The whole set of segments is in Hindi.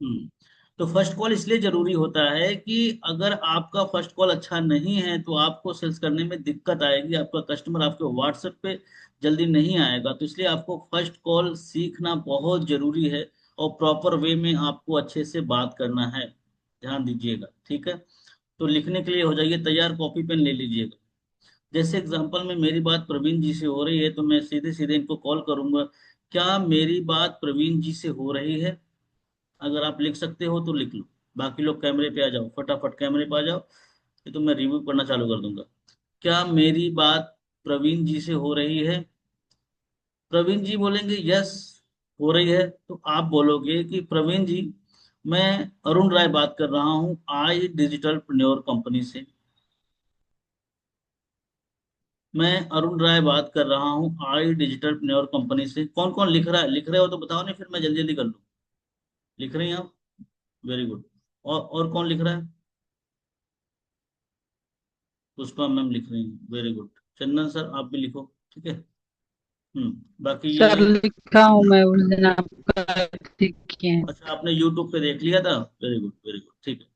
हम्म। तो फर्स्ट कॉल इसलिए जरूरी होता है कि अगर आपका फर्स्ट कॉल अच्छा नहीं है तो आपको सेल्स करने में दिक्कत आएगी, आपका कस्टमर आपके व्हाट्सएप पे जल्दी नहीं आएगा। तो इसलिए आपको फर्स्ट कॉल सीखना बहुत जरूरी है, और प्रॉपर वे में आपको अच्छे से बात करना है। ध्यान दीजिएगा, ठीक है। तो लिखने के लिए हो जाइए तैयार, कॉपी पेन ले लीजिएगा। जैसे एग्जांपल में मेरी बात प्रवीण जी से हो रही है तो मैं सीधे सीधे इनको कॉल करूंगा, क्या मेरी बात प्रवीण जी से हो रही है? अगर आप लिख सकते हो तो लिख लो। बाकी लोग कैमरे पे आ जाओ, फटाफट कैमरे पे आ जाओ। ये तो मैं रिव्यू करना चालू कर दूंगा। क्या मेरी बात प्रवीण जी से हो रही है? प्रवीण जी बोलेंगे यस हो रही है, तो आप बोलोगे कि प्रवीण जी, मैं अरुण राय बात कर रहा हूँ आई डिजिटल प्रेन्योर कंपनी से। मैं अरुण राय बात कर रहा हूँ आई डिजिटल प्रेन्योर कंपनी से। कौन कौन लिख रहा है? लिख रहे हो तो बताओ, नहीं फिर मैं जल्दी जल्दी कर लूँ। लिख रही हैं आप? Very good. और कौन लिख रहा है? पुष्पा मैम लिख रही हैं, वेरी गुड। चंदन सर आप भी लिखो, ठीक है। बाकी सर ये। लिखा हूँ मैं, उस दिन आपका ठीक किए हैं। अच्छा, आपने यूट्यूब पे देख लिया था, वेरी गुड वेरी गुड, ठीक है।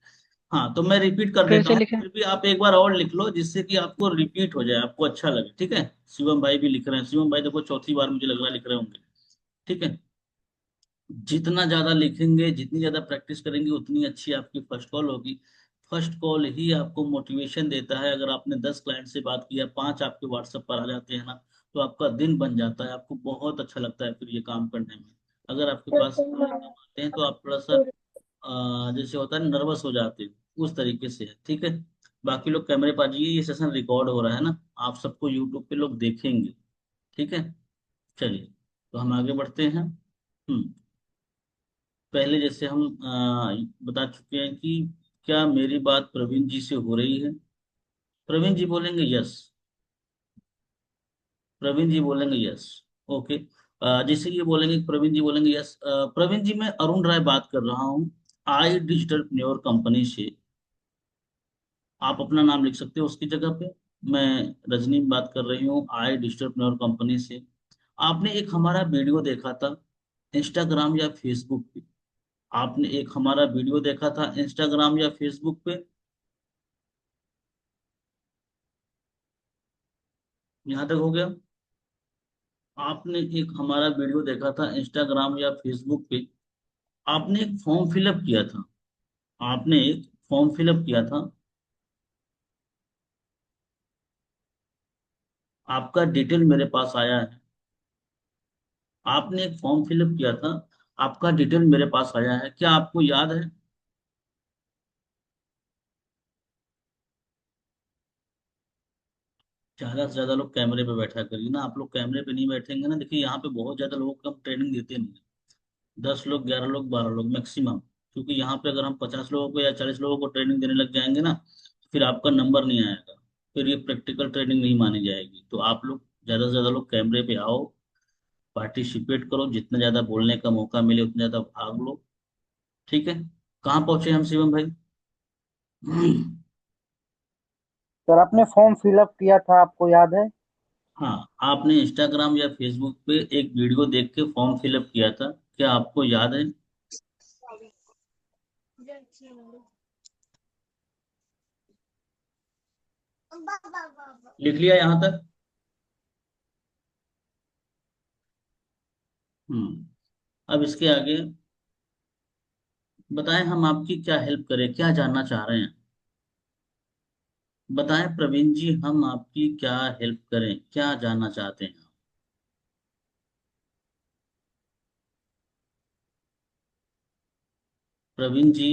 हाँ, तो मैं रिपीट कर फिर देता से हूँ, लिखें? फिर भी आप एक बार और लिख लो जिससे कि आपको रिपीट हो जाए, आपको अच्छा लगे, ठीक है। शिवम भाई भी लिख रहे हैं, शिवम भाई देखो चौथी बार मुझे लग रहा है लिख रहे होंगे, ठीक है। जितना ज्यादा लिखेंगे, जितनी ज्यादा प्रैक्टिस करेंगे, उतनी अच्छी आपकी फर्स्ट कॉल होगी। फर्स्ट कॉल ही आपको मोटिवेशन देता है। अगर आपने 10 क्लाइंट से बात किया, 5 आपके व्हाट्सएप पर आ जाते हैं ना, तो आपका दिन बन जाता है, आपको बहुत अच्छा लगता है फिर ये काम करने में। अगर आपके पास इतने कम आते हैं तो आप थोड़ा सा जैसे होता है नर्वस हो जाते हो, उस तरीके से है, ठीक है। बाकी लोग कैमरे पर आ जाइए, ये सेशन रिकॉर्ड हो रहा है ना, आप सबको यूट्यूब पे लोग देखेंगे, ठीक है। चलिए, तो हम आगे बढ़ते हैं। पहले जैसे हम बता चुके हैं कि क्या मेरी बात प्रवीण जी से हो रही है? प्रवीण जी बोलेंगे यस। प्रवीण जी बोलेंगे यस। ओके। जैसे ये बोलेंगे, प्रवीण जी बोलेंगे यस। प्रवीण जी, मैं अरुण राय बात कर रहा हूँ आई डिजिटल प्न्योर कंपनी से। आप अपना नाम लिख सकते हो उसकी जगह पे। मैं रजनी बात कर रही हूँ आई डिजिटल प्न्योर कंपनी से। आपने एक हमारा वीडियो देखा था इंस्टाग्राम या फेसबुक पे। आपने एक हमारा वीडियो देखा था इंस्टाग्राम या फेसबुक पे। यहाँ तक हो गया। आपने एक हमारा वीडियो देखा था इंस्टाग्राम या फेसबुक पे। आपने एक फॉर्म फिलअप किया था। आपने एक फॉर्म फिलअप किया था। आपका डिटेल मेरे पास आया है। आपने एक फॉर्म फिलअप किया था, आपका डिटेल मेरे पास आया है, क्या आपको याद है? ज्यादा से ज्यादा लोग कैमरे पे बैठा करिए ना। आप लोग कैमरे पे नहीं बैठेंगे ना, देखिए यहाँ पे बहुत ज्यादा लोगों को हम ट्रेनिंग देते नहीं है। 10 लोग, 11 लोग, 12 लोग मैक्सिमम। क्योंकि यहाँ पे अगर हम 50 लोगों को या 40 लोगों को ट्रेनिंग देने लग जाएंगे ना, फिर आपका नंबर नहीं आएगा। फिर ये प्रैक्टिकल ट्रेनिंग नहीं मानी जाएगी। तो आप लोग ज्यादा से ज्यादा लोग कैमरे पे आओ, पार्टिसिपेट करो, जितना ज्यादा बोलने का मौका मिले उतना ज्यादा भाग लो, ठीक है। कहाँ पहुंचे हम शिवम भाई? सर आपने फॉर्म फिलअप किया था, आपको याद है? हाँ, आपने इंस्टाग्राम या फेसबुक पे एक वीडियो देख के फॉर्म फिलअप किया था, क्या आपको याद है? लिख लिया यहाँ तक? हम्म। अब इसके आगे बताएं हम आपकी क्या हेल्प करें, क्या जानना चाह रहे हैं? बताएं प्रवीण जी, हम आपकी क्या हेल्प करें, क्या जानना चाहते हैं? प्रवीण जी,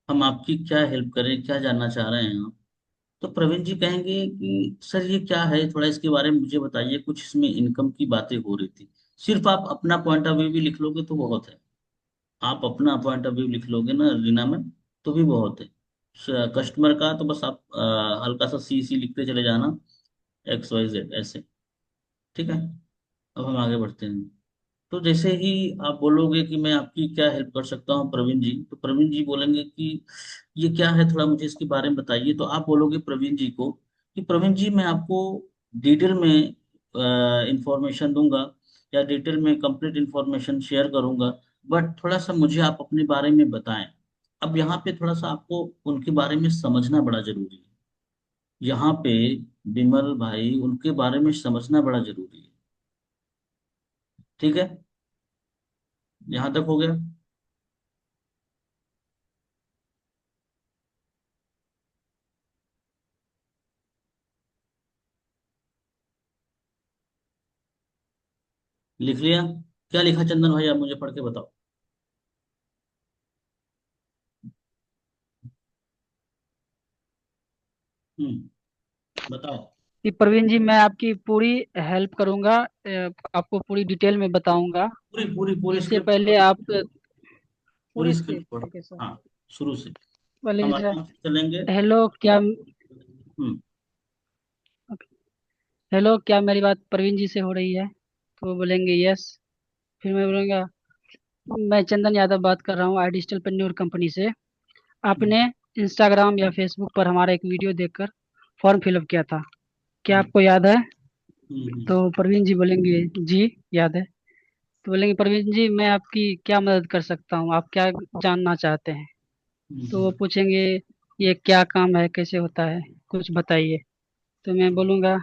हम आपकी क्या हेल्प करें, क्या जानना चाह रहे हैं आप? तो प्रवीण जी कहेंगे कि सर ये क्या है, थोड़ा इसके बारे में मुझे बताइए, कुछ इसमें इनकम की बातें हो रही थी। सिर्फ आप अपना पॉइंट ऑफ व्यू भी लिख लोगे तो बहुत है। आप अपना पॉइंट ऑफ व्यू लिख लोगे ना रीना में, तो भी बहुत है। कस्टमर का तो बस आप हल्का सा सी सी लिखते चले जाना, XYZ ऐसे, ठीक है। अब हम आगे बढ़ते हैं। तो जैसे ही आप बोलोगे कि मैं आपकी क्या हेल्प कर सकता हूँ प्रवीण जी, तो प्रवीण जी बोलेंगे कि ये क्या है, थोड़ा मुझे इसके बारे में बताइए। तो आप बोलोगे प्रवीण जी को कि प्रवीण जी, मैं आपको डिटेल में इंफॉर्मेशन दूंगा, या डिटेल में कंप्लीट इंफॉर्मेशन शेयर करूंगा। बट थोड़ा सा मुझे आप अपने बारे में बताएं। अब यहाँ पे थोड़ा सा आपको उनके बारे में समझना बड़ा जरूरी है। यहाँ पे विमल भाई, उनके बारे में समझना बड़ा जरूरी है। ठीक है, यहाँ तक हो गया। लिख लिया? क्या लिखा चंदन भाई, आप मुझे पढ़ के बताओ। बताओ। कि प्रवीण जी, मैं आपकी पूरी हेल्प करूंगा, आपको पूरी डिटेल में बताऊंगा। पूरी पूरी पूरी इससे स्क्रिप्ट पहले पढ़ो। आप पूरी पूरी स्क्रिप्ट स्क्रिप्ट, पढ़ो। Okay sir. हाँ, शुरू से पहले हम जैसे, आराम से चलेंगे। हेलो क्या हम्म। हेलो, क्या मेरी बात प्रवीण जी से हो रही है? तो वो बोलेंगे यस। फिर मैं बोलूँगा, मैं चंदन यादव बात कर रहा हूँ आई डिजिटल पेन्योर कंपनी से। हम्म। आपने इंस्टाग्राम या फेसबुक पर हमारा एक वीडियो देखकर फॉर्म फिलअप किया था, क्या हम्म। आपको याद है? हम्म। तो प्रवीण जी बोलेंगे जी, याद है। तो बोलेंगे प्रवीण जी, मैं आपकी क्या मदद कर सकता हूँ, आप क्या जानना चाहते हैं? तो वो हम्म। पूछेंगे ये क्या काम है, कैसे होता है, कुछ बताइए। तो मैं बोलूँगा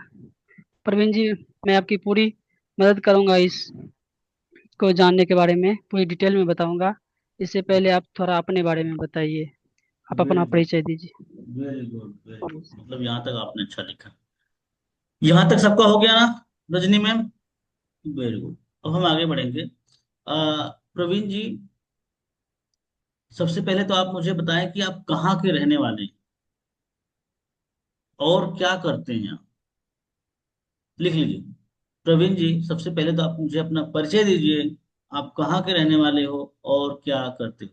प्रवीण जी, मैं आपकी पूरी मदद करूंगा, इसको जानने के बारे में पूरी डिटेल में बताऊंगा। इससे पहले आप थोड़ा अपने बारे में बताइए, आप अपना वेरी गुड। परिचय दीजिए। वेरी गुड, वेरी गुड, मतलब यहाँ तक आपने अच्छा लिखा। यहाँ तक सबका हो गया ना, रजनी मैम? Very good. अब हम आगे बढ़ेंगे। प्रवीण जी, सबसे पहले तो आप मुझे बताएं कि आप कहाँ के रहने वाले हैं और क्या करते हैं आप। लिख लीजिए। प्रवीण जी, सबसे पहले तो आप मुझे अपना परिचय दीजिए। आप कहाँ के रहने वाले हो और क्या करते हो?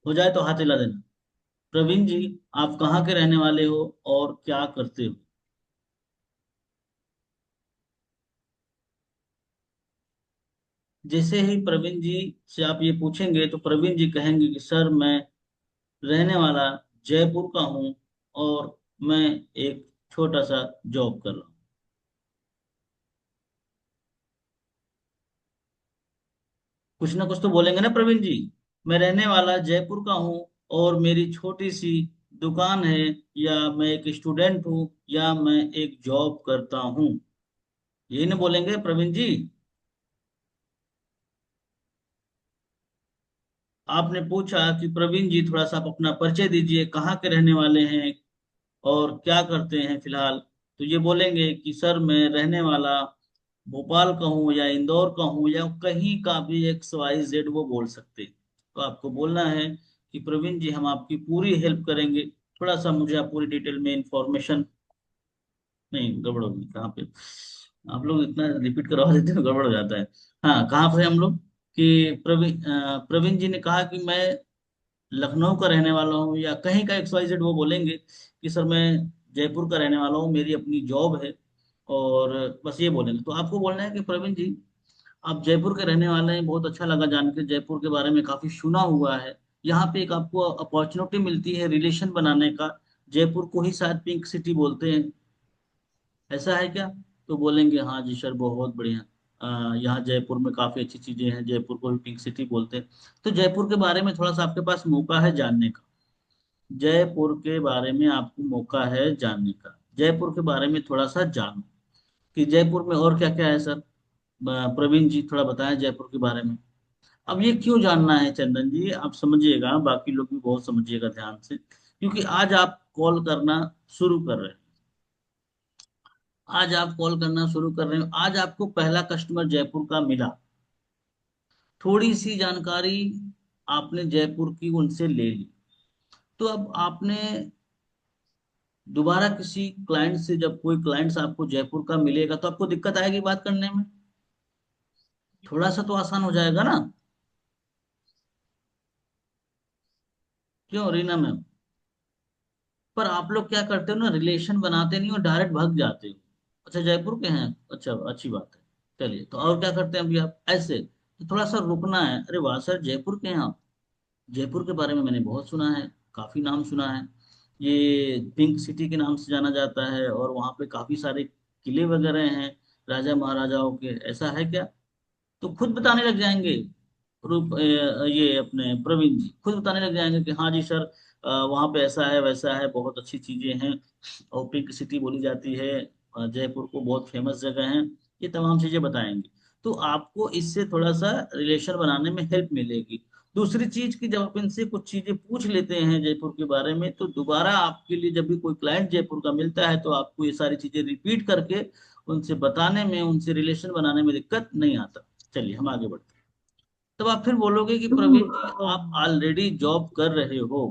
हो जाए तो हाथ हिला देना। प्रवीण जी, आप कहाँ के रहने वाले हो और क्या करते हो? जैसे ही प्रवीण जी से आप ये पूछेंगे तो प्रवीण जी कहेंगे कि सर, मैं रहने वाला जयपुर का हूँ और मैं एक छोटा सा जॉब कर रहा हूँ। कुछ ना कुछ तो बोलेंगे ना प्रवीण जी। मैं रहने वाला जयपुर का हूँ और मेरी छोटी सी दुकान है, या मैं एक स्टूडेंट हूँ, या मैं एक जॉब करता हूँ। यही ना बोलेंगे प्रवीण जी? आपने पूछा कि प्रवीण जी, थोड़ा सा आप अपना परिचय दीजिए, कहाँ के रहने वाले हैं और क्या करते हैं फिलहाल। तो ये बोलेंगे कि सर, मैं रहने वाला भोपाल का हूँ या इंदौर का हूँ या कहीं का भी, XYZ वो बोल सकते हैं। तो आपको बोलना है कि प्रवीण जी, हम आपकी पूरी हेल्प करेंगे। थोड़ा सा मुझे आप पूरी डिटेल में इंफॉर्मेशन। नहीं, गड़बड़ होगी कहाँ पे? आप लोग इतना रिपीट करवा देते हो, गड़बड़ हो जाता है। हाँ, कहाँ पे हम लोग? कि प्रवीण जी ने कहा कि मैं लखनऊ का रहने वाला हूँ या कहीं का XYZ वो बोलेंगे कि सर, मैं जयपुर का रहने वाला हूँ, मेरी अपनी जॉब है। और बस ये बोलेंगे। तो आपको बोलना है कि प्रवीण जी, आप जयपुर के रहने वाले हैं, बहुत अच्छा लगा जान के, जयपुर के बारे में काफी सुना हुआ है। यहाँ पे एक आपको अपॉर्चुनिटी मिलती है रिलेशन बनाने का। जयपुर को ही शायद पिंक सिटी बोलते हैं, ऐसा है क्या? तो बोलेंगे हाँ जी सर, बहुत बढ़िया। यहाँ जयपुर में काफी अच्छी चीजें हैं, जयपुर को भी पिंक सिटी बोलते हैं। तो जयपुर के बारे में थोड़ा सा आपके पास मौका है जानने का। जयपुर के बारे में आपको मौका है जानने का। जयपुर के बारे में थोड़ा सा जानो कि जयपुर में और क्या क्या है सर। प्रवीण जी, थोड़ा बताएं जयपुर के बारे में। अब ये क्यों जानना है चंदन जी, आप समझिएगा, बाकी लोग भी बहुत समझिएगा ध्यान से, क्योंकि आज आप कॉल करना शुरू कर रहे हैं। आज आप कॉल करना शुरू कर रहे हो, आज आपको पहला कस्टमर जयपुर का मिला। थोड़ी सी जानकारी आपने जयपुर की उनसे ले ली। तो अब आपने दोबारा किसी क्लाइंट से, जब कोई क्लाइंट्स आपको जयपुर का मिलेगा तो आपको दिक्कत आएगी बात करने में। थोड़ा सा तो आसान हो जाएगा ना? क्यों रीना मैम? पर आप लोग क्या करते हो ना, रिलेशन बनाते नहीं हो, डायरेक्ट भाग जाते हो। अच्छा, जयपुर के हैं, अच्छा, अच्छी बात है। चलिए, तो और क्या करते हैं अभी आप ऐसे? तो थोड़ा सा रुकना है। अरे वाह सर, जयपुर के हैं आप? जयपुर के बारे में मैंने बहुत सुना है, काफी नाम सुना है। ये पिंक सिटी के नाम से जाना जाता है, और वहाँ पे काफी सारे किले वगैरह हैं राजा महाराजाओं के, ऐसा है क्या? तो खुद बताने लग जाएंगे। ये अपने प्रवीण जी खुद बताने लग जाएंगे कि हाँ जी सर, वहाँ पे ऐसा है वैसा है, बहुत अच्छी चीजें हैं, और पिंक सिटी बोली जाती है, जयपुर को बहुत फेमस जगह है, ये तमाम चीजें बताएंगे। तो आपको इससे थोड़ा सा रिलेशन बनाने में हेल्प मिलेगी। दूसरी चीज की, जब आप इनसे कुछ चीजें पूछ लेते हैं जयपुर के बारे में, तो दोबारा आपके लिए जब भी कोई क्लाइंट जयपुर का मिलता है तो आपको ये सारी चीजें रिपीट करके उनसे बताने में, उनसे रिलेशन बनाने में दिक्कत नहीं आता। चलिए हम आगे बढ़ते हैं। तब आप फिर बोलोगे कि प्रवीण जी आप ऑलरेडी जॉब कर रहे हो।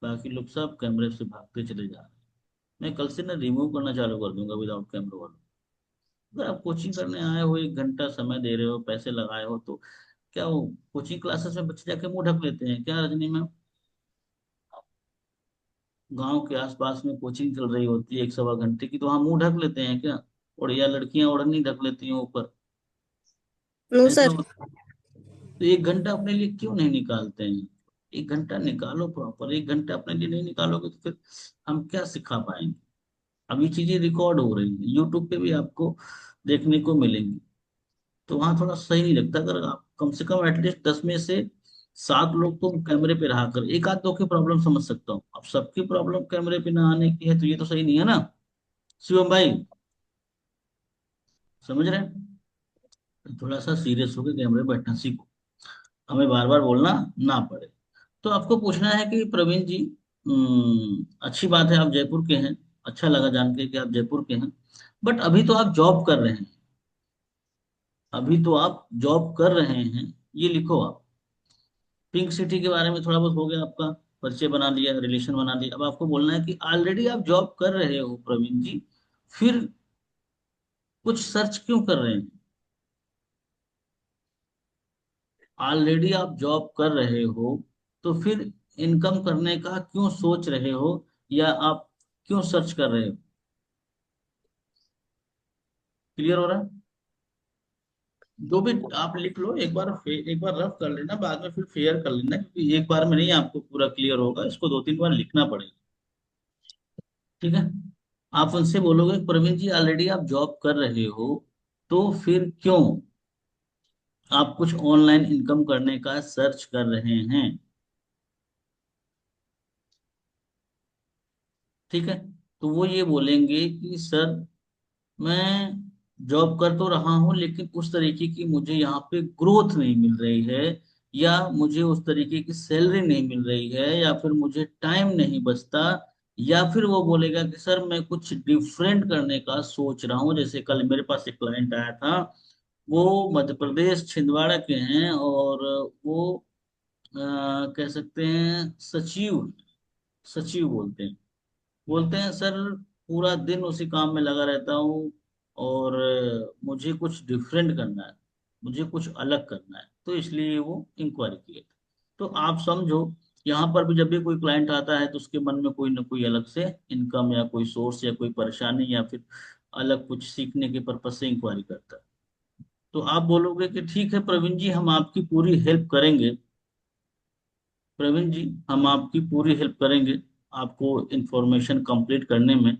बाकी लोग सब कैमरे से भागते चले जा रहे हैं। मैं कल से ना रिमूव करना चालू कर दूंगा विदाउट कैमरा वालों। अगर आप कोचिंग करने आए हो, 1 घंटा समय दे रहे हो, पैसे लगाए हो, तो क्या वो कोचिंग क्लासेस में बच्चे जाके मुंह ढक लेते हैं क्या रजनी मैम? गांव के आसपास में कोचिंग चल रही होती है 1 सवा घंटे की, तो वहां मुंह ढक लेते हैं क्या? और या लड़कियां ओढ़नी ढक लेती हैं ऊपर, नो ऐसा सर। होता है? तो 1 घंटा अपने लिए क्यों नहीं निकालते हैं? 1 घंटा निकालो प्रॉपर। 1 घंटा अपने लिए नहीं निकालोगे तो फिर हम क्या सिखा पाएंगे? अभी चीजें रिकॉर्ड हो रही हैं, यूट्यूब पे भी आपको देखने को मिलेंगी। तो वहां थोड़ा सही नहीं लगता। अगर आप कम से कम एटलीस्ट 10 में से 7 लोग तो कैमरे पे रहा कर, एक आध दो की प्रॉब्लम समझ सकता हूँ, अब सबकी प्रॉब्लम कैमरे पे ना आने की है तो ये तो सही नहीं है ना। शिवम भाई, समझ रहे हैं? थोड़ा सा सीरियस होकर कैमरे पे बैठना सीखो, हमें बार बार बोलना ना पड़े। तो आपको पूछना है कि प्रवीण जी, अच्छी बात है आप जयपुर के हैं, अच्छा लगा जान के कि आप जयपुर के हैं, बट अभी तो आप जॉब कर रहे हैं, अभी तो आप जॉब कर रहे हैं, ये लिखो आप। पिंक सिटी के बारे में थोड़ा बहुत हो गया आपका, परिचय बना लिया, रिलेशन बना लिया। अब आपको बोलना है कि ऑलरेडी आप जॉब कर रहे हो प्रवीण जी, फिर कुछ सर्च क्यों कर रहे हैं? ऑलरेडी आप जॉब कर रहे हो तो फिर इनकम करने का क्यों सोच रहे हो, या आप क्यों सर्च कर रहे हो? क्लियर हो रहा है? जो भी आप लिख लो, एक बार रफ कर लेना, बाद में फिर फेयर कर लेना, क्योंकि एक बार में नहीं आपको पूरा क्लियर होगा, इसको 2 3 बार लिखना पड़ेगा। ठीक है? आप उनसे बोलोगे प्रवीण जी ऑलरेडी आप जॉब कर रहे हो, तो फिर क्यों आप कुछ ऑनलाइन इनकम करने का सर्च कर रहे हैं? ठीक है? तो वो ये बोलेंगे कि सर, मैं जॉब कर तो रहा हूं लेकिन उस तरीके की मुझे यहाँ पे ग्रोथ नहीं मिल रही है, या मुझे उस तरीके की सैलरी नहीं मिल रही है, या फिर मुझे टाइम नहीं बचता, या फिर वो बोलेगा कि सर मैं कुछ डिफरेंट करने का सोच रहा हूँ। जैसे कल मेरे पास एक क्लाइंट आया था, वो मध्य प्रदेश छिंदवाड़ा के हैं, और वो कह सकते हैं सचिव, सचिव बोलते हैं सर, पूरा दिन उसी काम में लगा रहता हूँ, और मुझे कुछ डिफरेंट करना है, मुझे कुछ अलग करना है, तो इसलिए वो इंक्वायरी किए थे। तो आप समझो, यहाँ पर भी जब भी कोई क्लाइंट आता है तो उसके मन में कोई ना कोई अलग से इनकम या कोई सोर्स या कोई परेशानी या फिर अलग कुछ सीखने के पर्पज से इंक्वायरी करता है। तो आप बोलोगे कि ठीक है प्रवीण जी, हम आपकी पूरी हेल्प करेंगे, प्रवीण जी हम आपकी पूरी हेल्प करेंगे आपको इंफॉर्मेशन कंप्लीट करने में।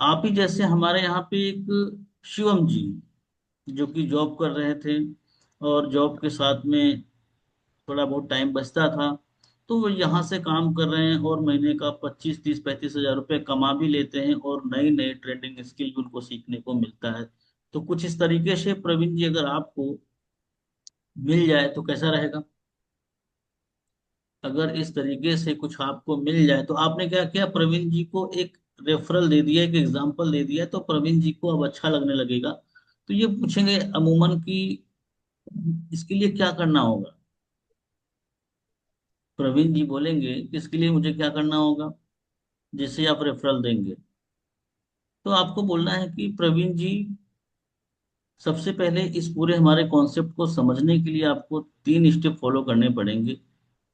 आप ही जैसे हमारे यहाँ पे एक शिवम जी, जो कि जॉब कर रहे थे, और जॉब के साथ में थोड़ा बहुत टाइम बचता था, तो वो यहाँ से काम कर रहे हैं और महीने का 25 30 35 हजार रुपये कमा भी लेते हैं, और नई नई ट्रेंडिंग स्किल भी उनको सीखने को मिलता है। तो कुछ इस तरीके से प्रवीण जी अगर आपको मिल जाए तो कैसा रहेगा? अगर इस तरीके से कुछ आपको मिल जाए, तो आपने क्या किया, प्रवीण जी को एक रेफरल दे दिया, एक एग्जांपल दे दिया, तो प्रवीण जी को अब अच्छा लगने लगेगा। तो ये पूछेंगे अमूमन कि इसके लिए क्या करना होगा? प्रवीण जी बोलेंगे कि इसके लिए मुझे क्या करना होगा, जैसे आप रेफरल देंगे। तो आपको बोलना है कि प्रवीण जी, सबसे पहले इस पूरे हमारे कॉन्सेप्ट को समझने के लिए आपको 3 स्टेप फॉलो करने पड़ेंगे।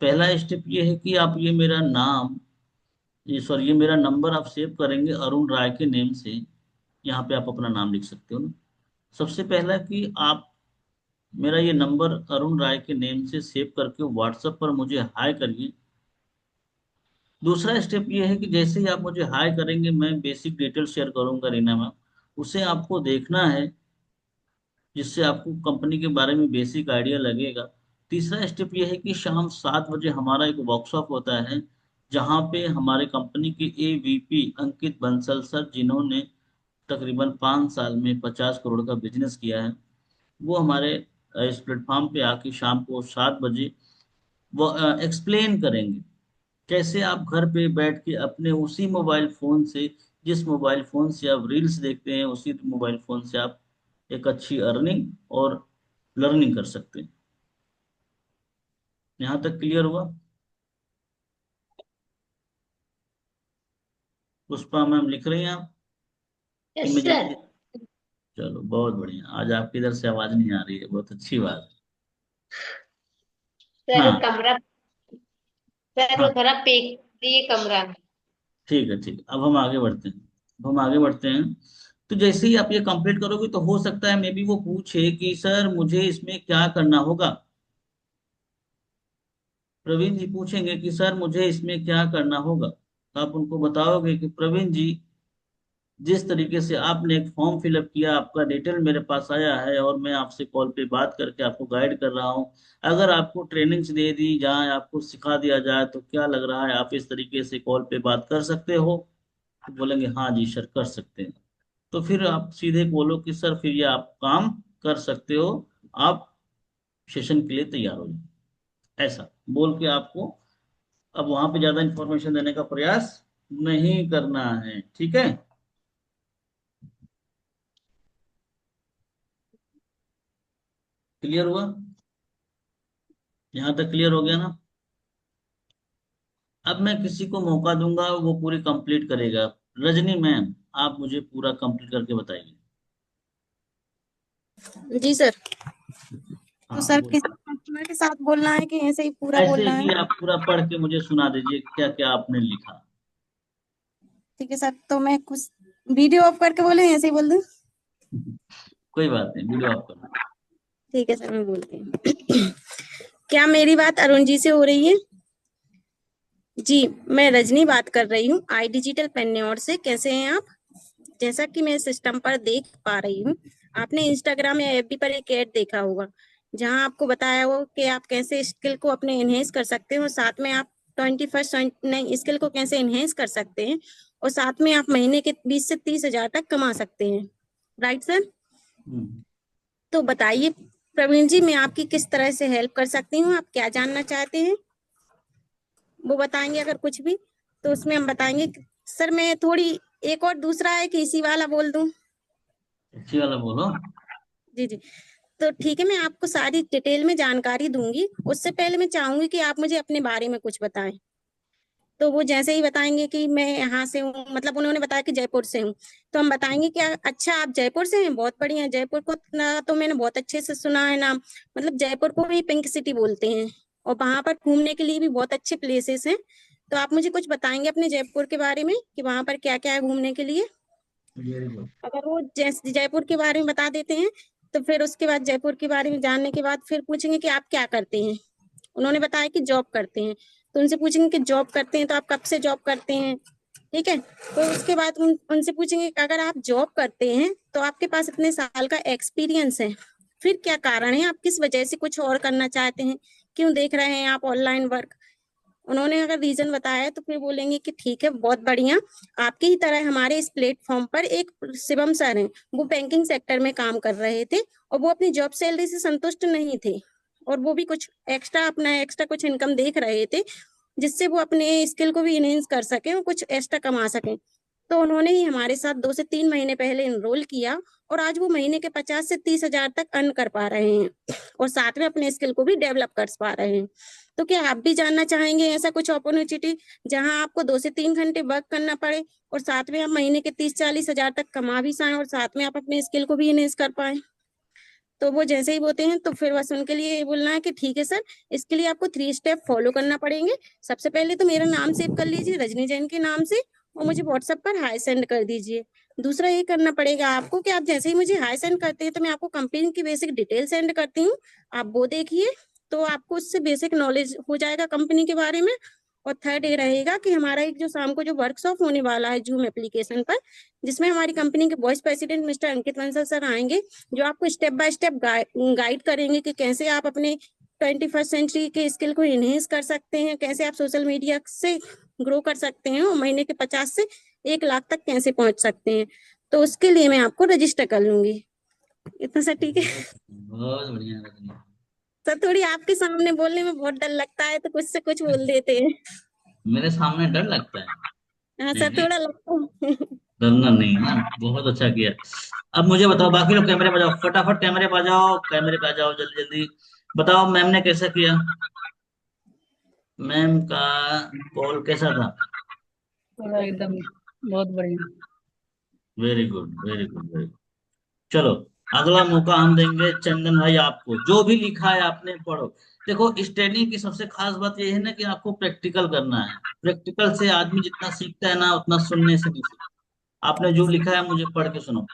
पहला स्टेप ये है कि आप ये मेरा नाम, ये सॉरी, ये मेरा नंबर आप सेव करेंगे अरुण राय के नेम से। यहाँ पे आप अपना नाम लिख सकते हो ना। सबसे पहला कि आप मेरा ये नंबर अरुण राय के नेम से सेव करके व्हाट्सएप पर मुझे हाय करिए। दूसरा स्टेप ये है कि जैसे ही आप मुझे हाई करेंगे, मैं बेसिक डिटेल शेयर करूंगा रीना मैम, उसे आपको देखना है, जिससे आपको कंपनी के बारे में बेसिक आइडिया लगेगा। तीसरा स्टेप ये है कि शाम 7 बजे हमारा एक वर्कशॉप होता है, जहाँ पे हमारे कंपनी के एवीपी अंकित बंसल सर, जिन्होंने तकरीबन 5 साल में 50 करोड़ का बिजनेस किया है, वो हमारे इस प्लेटफॉर्म पे आके शाम को 7 बजे वो एक्सप्लेन करेंगे कैसे आप घर पे बैठ के अपने उसी मोबाइल फोन से, जिस मोबाइल फोन से आप रील्स देखते हैं, उसी मोबाइल फोन से आप एक अच्छी अर्निंग और लर्निंग कर सकते हैं। यहाँ तक क्लियर हुआ? पुष्पा मैम लिख रही हैं आप? Yes sir. इमीडिएटली। चलो बहुत बढ़िया, आज आपकी इधर से आवाज नहीं आ रही है, बहुत अच्छी बात है। सर हाँ। कमरा, सर वो हाँ थोड़ा पेक दिए कमरा। ठीक है, ठीक है, अब हम आगे बढ़ते हैं। अब हम आगे बढ़ते हैं। तो जैसे ही आप ये कंप्लीट करोगे, तो हो सकता है मे बी वो पूछे कि सर मुझे इसमें क्या करना होगा। प्रवीण जी पूछेंगे कि सर मुझे इसमें क्या करना होगा, तो आप उनको बताओगे कि प्रवीण जी, जिस तरीके से आपने एक फॉर्म फिलअप किया, आपका डिटेल मेरे पास आया है, और मैं आपसे कॉल पे बात करके आपको गाइड कर रहा हूँ। अगर आपको ट्रेनिंग्स दे दी जाए, आपको सिखा दिया जाए, तो क्या लग रहा है, आप इस तरीके से कॉल पे बात कर सकते हो? तो बोलेंगे हाँ जी सर, कर सकते हैं। तो फिर आप सीधे बोलो कि सर फिर ये आप काम कर सकते हो, आप सेशन के लिए तैयार हो जाओ। ऐसा बोल के आपको अब वहां पे ज्यादा इंफॉर्मेशन देने का प्रयास नहीं करना है, ठीक है? क्लियर हुआ? यहाँ तक क्लियर हो गया ना? अब मैं किसी को मौका दूंगा, वो पूरी कंप्लीट करेगा। रजनी मैम, आप मुझे पूरा कंप्लीट करके बताइए। जी सर। तो हाँ सर बोल। किसी कस्टमर के साथ बोलना है कि ऐसे ही पूरा ऐसे बोलना ही है? आप पूरा पढ़ के मुझे सुना दीजिए क्या क्या आपने लिखा। ठीक है सर, तो मैं कुछ वीडियो ऑफ करके बोले ऐसे ही बोल दूं? कोई बात नहीं, वीडियो ऑफ कर लो। ठीक है सर, मैं बोलती हूँ। क्या मेरी बात अरुण जी से हो रही है? जी, मैं रजनी बात कर रही हूँ आई डिजिटल पेन्योर से। कैसे हैं आप? जैसा कि मैं सिस्टम पर देख पा रही हूँ, आपने इंस्टाग्राम या एफबी पर एक ऐड देखा होगा, जहां आपको बताया हो कि आप कैसे स्किल को अपने एनहेंस कर सकते हो, साथ में आप 21st नहीं स्किल को कैसे एनहेंस कर सकते हैं, और साथ में आप महीने के 20 से 30 हजार तक कमा सकते हैं। Right sir? हम्म। तो बताइए प्रवीण जी, मैं आपकी किस तरह से हेल्प कर सकती हूँ? आप क्या जानना चाहते हैं वो बताएंगे। अगर कुछ भी तो उसमें हम बताएंगे। सर मैं थोड़ी, एक और दूसरा है कि इसी वाला बोल दूं? अच्छी वाला बोलो। जी जी। तो ठीक है, मैं आपको सारी डिटेल में जानकारी दूंगी। उससे पहले मैं चाहूंगी कि आप मुझे अपने बारे में कुछ बताएं। तो वो जैसे ही बताएंगे कि मैं यहाँ से हूँ, मतलब उन्होंने बताया कि जयपुर से हूँ, तो हम बताएंगे कि अच्छा आप जयपुर से हैं, बहुत बढ़िया। जयपुर को तो मैंने बहुत अच्छे से सुना है नाम, मतलब जयपुर को भी पिंक सिटी बोलते हैं, और वहां पर घूमने के लिए भी बहुत अच्छे प्लेसेस हैं। तो आप मुझे कुछ बताएंगे अपने जयपुर के बारे में कि वहां पर क्या क्या है घूमने के लिए? Very good. अगर वो जैसे जयपुर के बारे में बता देते हैं, तो फिर उसके बाद जयपुर के बारे में जानने के बाद फिर पूछेंगे कि आप क्या करते हैं। उन्होंने बताया कि जॉब करते हैं, तो उनसे पूछेंगे कि जॉब करते हैं तो आप कब से जॉब करते हैं। ठीक है, तो उसके बाद उनसे पूछेंगे कि अगर आप जॉब करते हैं तो आपके पास इतने साल का एक्सपीरियंस है, फिर क्या कारण है, आप किस वजह से कुछ और करना चाहते हैं, क्यों देख रहे हैं आप ऑनलाइन वर्क। उन्होंने अगर रीजन बताया तो फिर बोलेंगे कि ठीक है, बहुत बढ़िया। आपकी ही तरह हमारे इस प्लेटफॉर्म पर एक शिवम सर हैं, वो बैंकिंग सेक्टर में काम कर रहे थे, और वो अपनी जॉब सैलरी से संतुष्ट नहीं थे, और वो भी कुछ एक्स्ट्रा, अपना एक्स्ट्रा कुछ इनकम देख रहे थे, जिससे वो अपने स्किल को भी इनहेंस कर सके और कुछ एक्स्ट्रा कमा सके। तो उन्होंने ही हमारे साथ 2 से 3 महीने पहले इनरोल किया, और आज वो महीने के 50 से 30 हजार तक अर्न कर पा रहे हैं, और साथ में अपने स्किल को भी डेवलप कर पा रहे हैं। तो क्या आप भी जानना चाहेंगे ऐसा कुछ अपॉर्चुनिटी, जहां आपको 2 से 3 घंटे वर्क करना पड़े, और साथ में आप महीने के 30 40 हजार तक कमा भी पाए, और साथ में आप अपने स्किल को भी इनहेंस कर पाए? तो वो जैसे ही बोलते हैं तो फिर बस उनके लिए ये बोलना है कि ठीक है सर, इसके लिए आपको 3 स्टेप फॉलो करना पड़ेंगे। सबसे पहले तो मेरा नाम सेव कर लीजिए रजनी जैन के नाम से, और मुझे व्हाट्सएप पर हाई सेंड कर दीजिए। दूसरा ये करना पड़ेगा आपको कि आप जैसे ही मुझे हाई सेंड करते हैं, तो मैं आपको कंपनी की बेसिक डिटेल सेंड करती हूँ, आप वो देखिए, तो आपको उससे बेसिक नॉलेज हो जाएगा कंपनी के बारे में। और थर्ड ये रहेगा कि हमारा एक जो शाम को जो वर्कशॉप होने वाला है जूम एप्लीकेशन पर, जिसमें हमारी कंपनी के वाइस प्रेसिडेंट मिस्टर अंकित बंसल सर आएंगे, जो आपको स्टेप बाय स्टेप गाइड करेंगे कि कैसे आप अपने 21st सेंचुरी के स्किल को इनहेंस कर सकते हैं, कैसे आप सोशल मीडिया से ग्रो कर सकते हैं और महीने के 50 से 1 लाख तक कैसे पहुंच सकते हैं। तो उसके लिए मैं आपको रजिस्टर कर लूंगी। इतना सर ठीक है? बहुत बहुत बढ़िया रजनी। सर थोड़ी आपके सामने बोलने में बहुत डर लगता है, तो कुछ से कुछ बोल देते हैं। मेरे सामने डर लगता है? हाँ नहीं सर, नहीं, थोड़ा लगता है। डरना नहीं है ना, बहुत अच्छा किया। अब मुझे बताओ, बाकी लोग कैमरे पे जाओ, फटाफट कैमरे पे आ जाओ, कैमरे पे आ जाओ, जल्दी जल्दी। बताओ मैम ने कैसा किया, मैम का कॉल कैसा था? पूरा एकदम बहुत बढ़िया। Very good very good very good. चलो, अगला मौका हम देंगे चंदन भाई आपको, जो भी लिखा है आपने पढ़ो। देखो, इस ट्रेनिंग की सबसे खास बात यह है ना कि आपको प्रैक्टिकल करना है। प्रैक्टिकल से आदमी जितना सीखता है ना, उतना सुनने से नहीं सीखता। आपने जो लिखा है मुझे पढ़ के सुनो।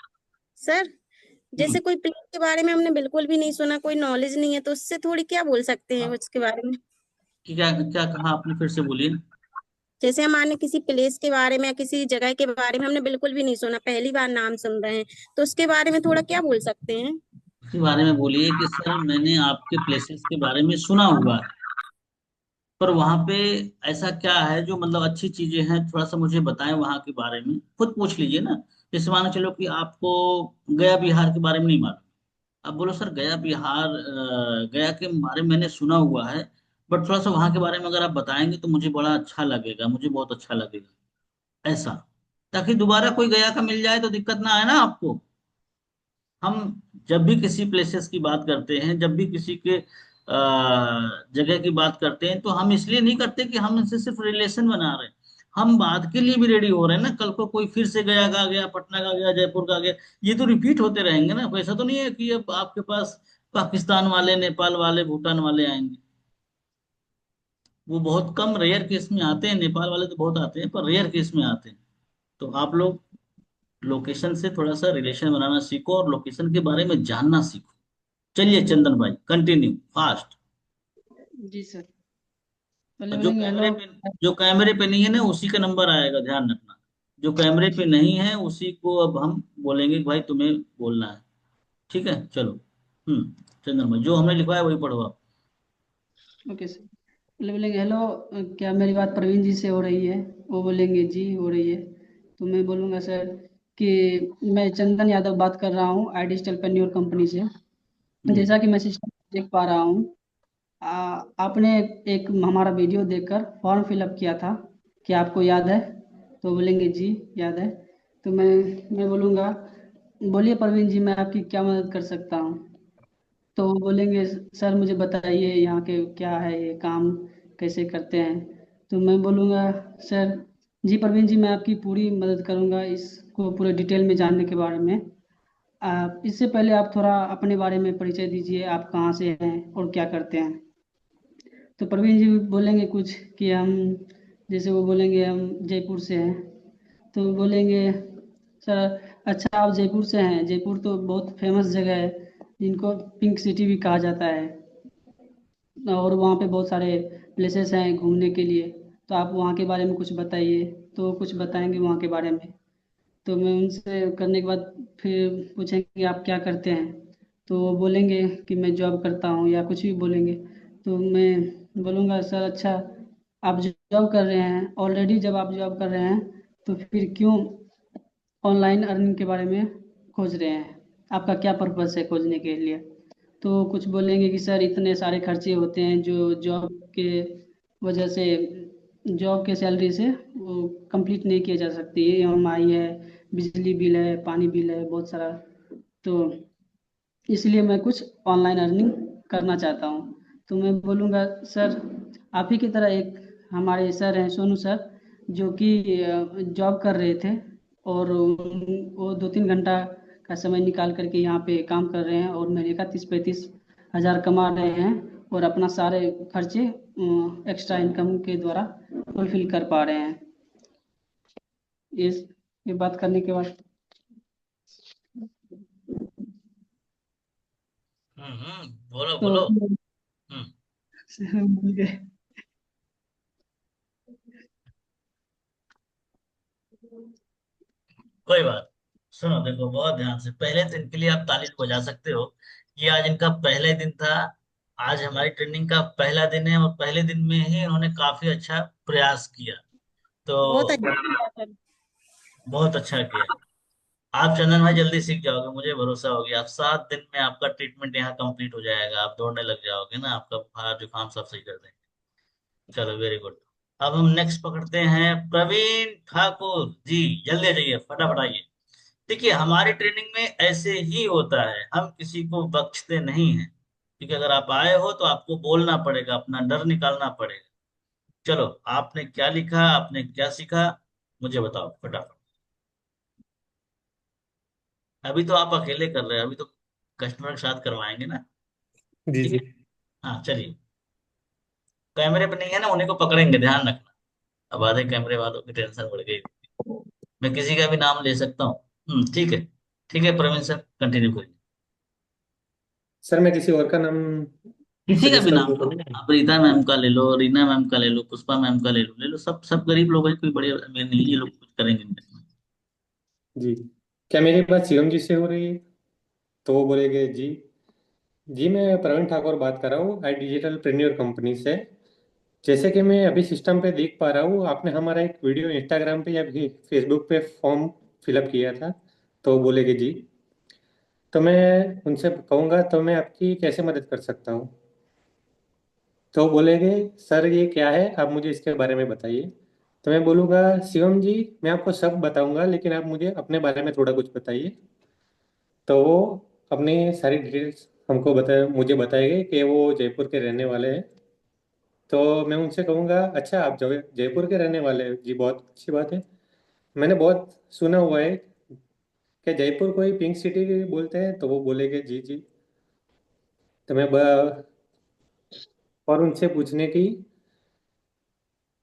सर हम्म। जैसे कोई प्लेस के बारे में हमने बिल्कुल भी नहीं सुना, कोई नॉलेज नहीं है, तो उससे थोड़ी क्या बोल सकते हैं हाँ, उसके बारे में? कि क्या क्या कहा आपने, फिर से बोलिए। जैसे हमारे किसी प्लेस के बारे में या किसी जगह के बारे में हमने बिल्कुल भी नहीं सुना, पहली बार नाम सुन रहे हैं, तो उसके बारे में थोड़ा क्या बोल सकते हैं? उसके बारे में बोलिए कि सर मैंने आपके प्लेसेस के बारे में सुना हुआ है, पर वहां पे ऐसा क्या है जो मतलब अच्छी चीजें हैं, थोड़ा सा मुझे बताएं वहां के बारे में। खुद पूछ लीजिए ना। जैसे मान के चलो कि आपको गया बिहार के बारे में नहीं मालूम। अब बोलो सर गया बिहार, गया के बारे में मैंने सुना हुआ है, बट थोड़ा सा वहां के बारे में अगर आप बताएंगे तो मुझे बड़ा अच्छा लगेगा, मुझे बहुत अच्छा लगेगा, ऐसा। ताकि दोबारा कोई गया का मिल जाए तो दिक्कत ना आए ना आपको। हम जब भी किसी प्लेसेस की बात करते हैं, जब भी किसी के जगह की बात करते हैं, तो हम इसलिए नहीं करते कि हम इनसे सिर्फ रिलेशन बना रहे हैं। हम बात के लिए भी रेडी हो रहे हैं ना। कल को कोई फिर से गया का गया, पटना का गया, जयपुर का गया, ये तो रिपीट होते रहेंगे ना। कोई ऐसा तो नहीं है कि अब आपके पास पाकिस्तान वाले, नेपाल वाले, भूटान वाले आएंगे। वो बहुत कम रेयर केस में आते हैं। नेपाल वाले तो बहुत आते हैं, पर रेयर केस में आते हैं। तो आप लोग लोकेशन से थोड़ा सा रिलेशन बनाना सीखो और लोकेशन के बारे में जानना सीखो। चलिए चंदन भाई, कंटिन्यू फास्ट। जी सर। पहले जो बोलेंगे कैमरे हेलो। पे जो कैमरे पे नहीं है ना, उसी का नंबर आएगा, ध्यान रखना। जो कैमरे पे नहीं है उसी को अब हम बोलेंगे कि भाई तुम्हें बोलना है। ठीक है, चलो। चंदन भाई, जो हमने लिखवाया वही पढ़ो आप। Okay sir. पहले बोलेंगे हेलो, क्या मेरी बात प्रवीण जी से हो रही है? वो बोलेंगे जी हो रही है। तो मैं बोलूँगा सर कि मैं चंदन यादव बात कर रहा हूँ आई डिजिटल पेन्योर कंपनी से। हम्म। जैसा कि मैं सिस्टम देख पा रहा हूँ, आपने एक हमारा वीडियो देखकर फॉर्म फिलअप किया था, क्या आपको याद है? तो बोलेंगे जी याद है। तो मैं बोलूँगा बोलिए प्रवीण जी, मैं आपकी क्या मदद कर सकता हूँ? तो वो बोलेंगे सर मुझे बताइए यहाँ के क्या है, ये काम कैसे करते हैं? तो मैं बोलूँगा सर जी प्रवीण जी, मैं आपकी पूरी मदद करूँगा इसको पूरे डिटेल में जानने के बारे में। आप इससे पहले आप थोड़ा अपने बारे में परिचय दीजिए, आप कहाँ से हैं और क्या करते हैं? तो प्रवीण जी बोलेंगे कुछ कि हम, जैसे वो बोलेंगे हम जयपुर से हैं। तो बोलेंगे सर अच्छा आप जयपुर से हैं, जयपुर तो बहुत फेमस जगह है जिनको पिंक सिटी भी कहा जाता है, और वहाँ पे बहुत सारे प्लेसेस हैं घूमने के लिए। तो आप वहाँ के बारे में कुछ बताइए। तो कुछ बताएंगे वहाँ के बारे में। तो मैं उनसे करने के बाद फिर पूछेंगे आप क्या करते हैं? तो वो बोलेंगे कि मैं जॉब करता हूँ या कुछ भी बोलेंगे। तो मैं बोलूँगा सर अच्छा आप जॉब कर रहे हैं ऑलरेडी, जब आप जॉब कर रहे हैं तो फिर क्यों ऑनलाइन अर्निंग के बारे में खोज रहे हैं? आपका क्या पर्पस है खोजने के लिए? तो कुछ बोलेंगे कि सर इतने सारे खर्चे होते हैं जो जॉब के वजह से, जॉब के सैलरी से वो कंप्लीट नहीं किए जा सकती है। ईएमआई है, बिजली बिल है, पानी बिल है, बहुत सारा। तो इसलिए मैं कुछ ऑनलाइन अर्निंग करना चाहता हूँ। तो मैं बोलूँगा सर आप ही की तरह एक हमारे सर हैं सोनू सर, जो कि जॉब कर रहे थे, और वो 2-3 घंटा का समय निकाल करके यहाँ पे काम कर रहे हैं और महीने का 30-35 हज़ार कमा रहे हैं, और अपना सारे खर्चे एक्स्ट्रा इनकम के द्वारा फुलफिल कर पा रहे हैं। ये बात करने के बाद बोलो तो बोलो। हम्म। भूल गए। कोई बात। सुनो देखो, बहुत ध्यान से, पहले दिन के लिए आप ताली बजा सकते हो कि आज इनका पहले दिन था। आज हमारी ट्रेनिंग का पहला दिन है और पहले दिन में ही इन्होंने काफी अच्छा प्रयास किया। तो बहुत अच्छा किया सर। बहुत अच्छा किया। आप चंदन भाई जल्दी सीख जाओगे, मुझे भरोसा हो गया। आप 7 दिन में आपका ट्रीटमेंट यहाँ कंप्लीट हो जाएगा, आप दौड़ने लग जाओगे ना, आपका बुखार जुकाम सब सही कर देंगे। चलो वेरी गुड। अब हम नेक्स्ट पकड़ते हैं प्रवीण ठाकुर जी। जल्दी आ जाइए, फटाफट आइए। देखिए हमारी ट्रेनिंग में ऐसे ही होता है, हम किसी को बख्शते नहीं हैं। क्योंकि अगर आप आए हो तो आपको बोलना पड़ेगा, अपना डर निकालना पड़ेगा। चलो, आपने क्या लिखा, आपने क्या सीखा, मुझे बताओ फटाफट। अभी तो आप अकेले कर रहे हैं, अभी तो कस्टमर के साथ करवाएंगे ना। जी ठीक जी। है। हाँ चलिए। कैमरे पे नहीं है ना, उन्हीं को पकड़ेंगे, ध्यान रखना। अब आधे कैमरे वालों की टेंशन बढ़ गई। मैं किसी का भी नाम ले सकता हूँ। ठीक है। ठीक है प्रवीण सर, कंटिन्यू करिए। सर मैं किसी और का नाम किसी का भी सजेस्ट नाम करूँ लो। तो? आप रीता मैम का ले लो, रीना मैम का ले लो, पुष्पा मैम का ले लो, सब सब गरीब लोग हैं, कोई बड़े अमीर नहीं है, ये लोग कुछ करेंगे नहीं। जी। क्या मेरी बात शिवम जी से हो रही है? तो वो बोलेंगे जी। जी मैं प्रवीण ठाकुर बात कर रहा हूँ, आई डिजिटल प्रेन्योर कंपनी से। जैसे कि मैं अभी सिस्टम पे देख पा रहा हूँ, आपने हमारा एक वीडियो इंस्टाग्राम पे या फेसबुक पे फॉर्म फिलअप किया था। तो वो बोलेंगे जी। तो मैं उनसे कहूँगा तो मैं आपकी कैसे मदद कर सकता हूँ? तो वो बोलेंगे सर ये क्या है, आप मुझे इसके बारे में बताइए। तो मैं बोलूँगा शिवम जी, मैं आपको सब बताऊंगा लेकिन आप मुझे अपने बारे में थोड़ा कुछ बताइए। तो वो अपनी सारी डिटेल्स हमको मुझे बताएंगे कि वो जयपुर के रहने वाले हैं। तो मैं उनसे कहूँगा अच्छा आप जयपुर के रहने वाले हैं जी, बहुत अच्छी बात है। मैंने बहुत सुना हुआ है कि जयपुर को ही पिंक सिटी बोलते हैं। तो वो बोलेंगे जी जी। तो और उनसे पूछने की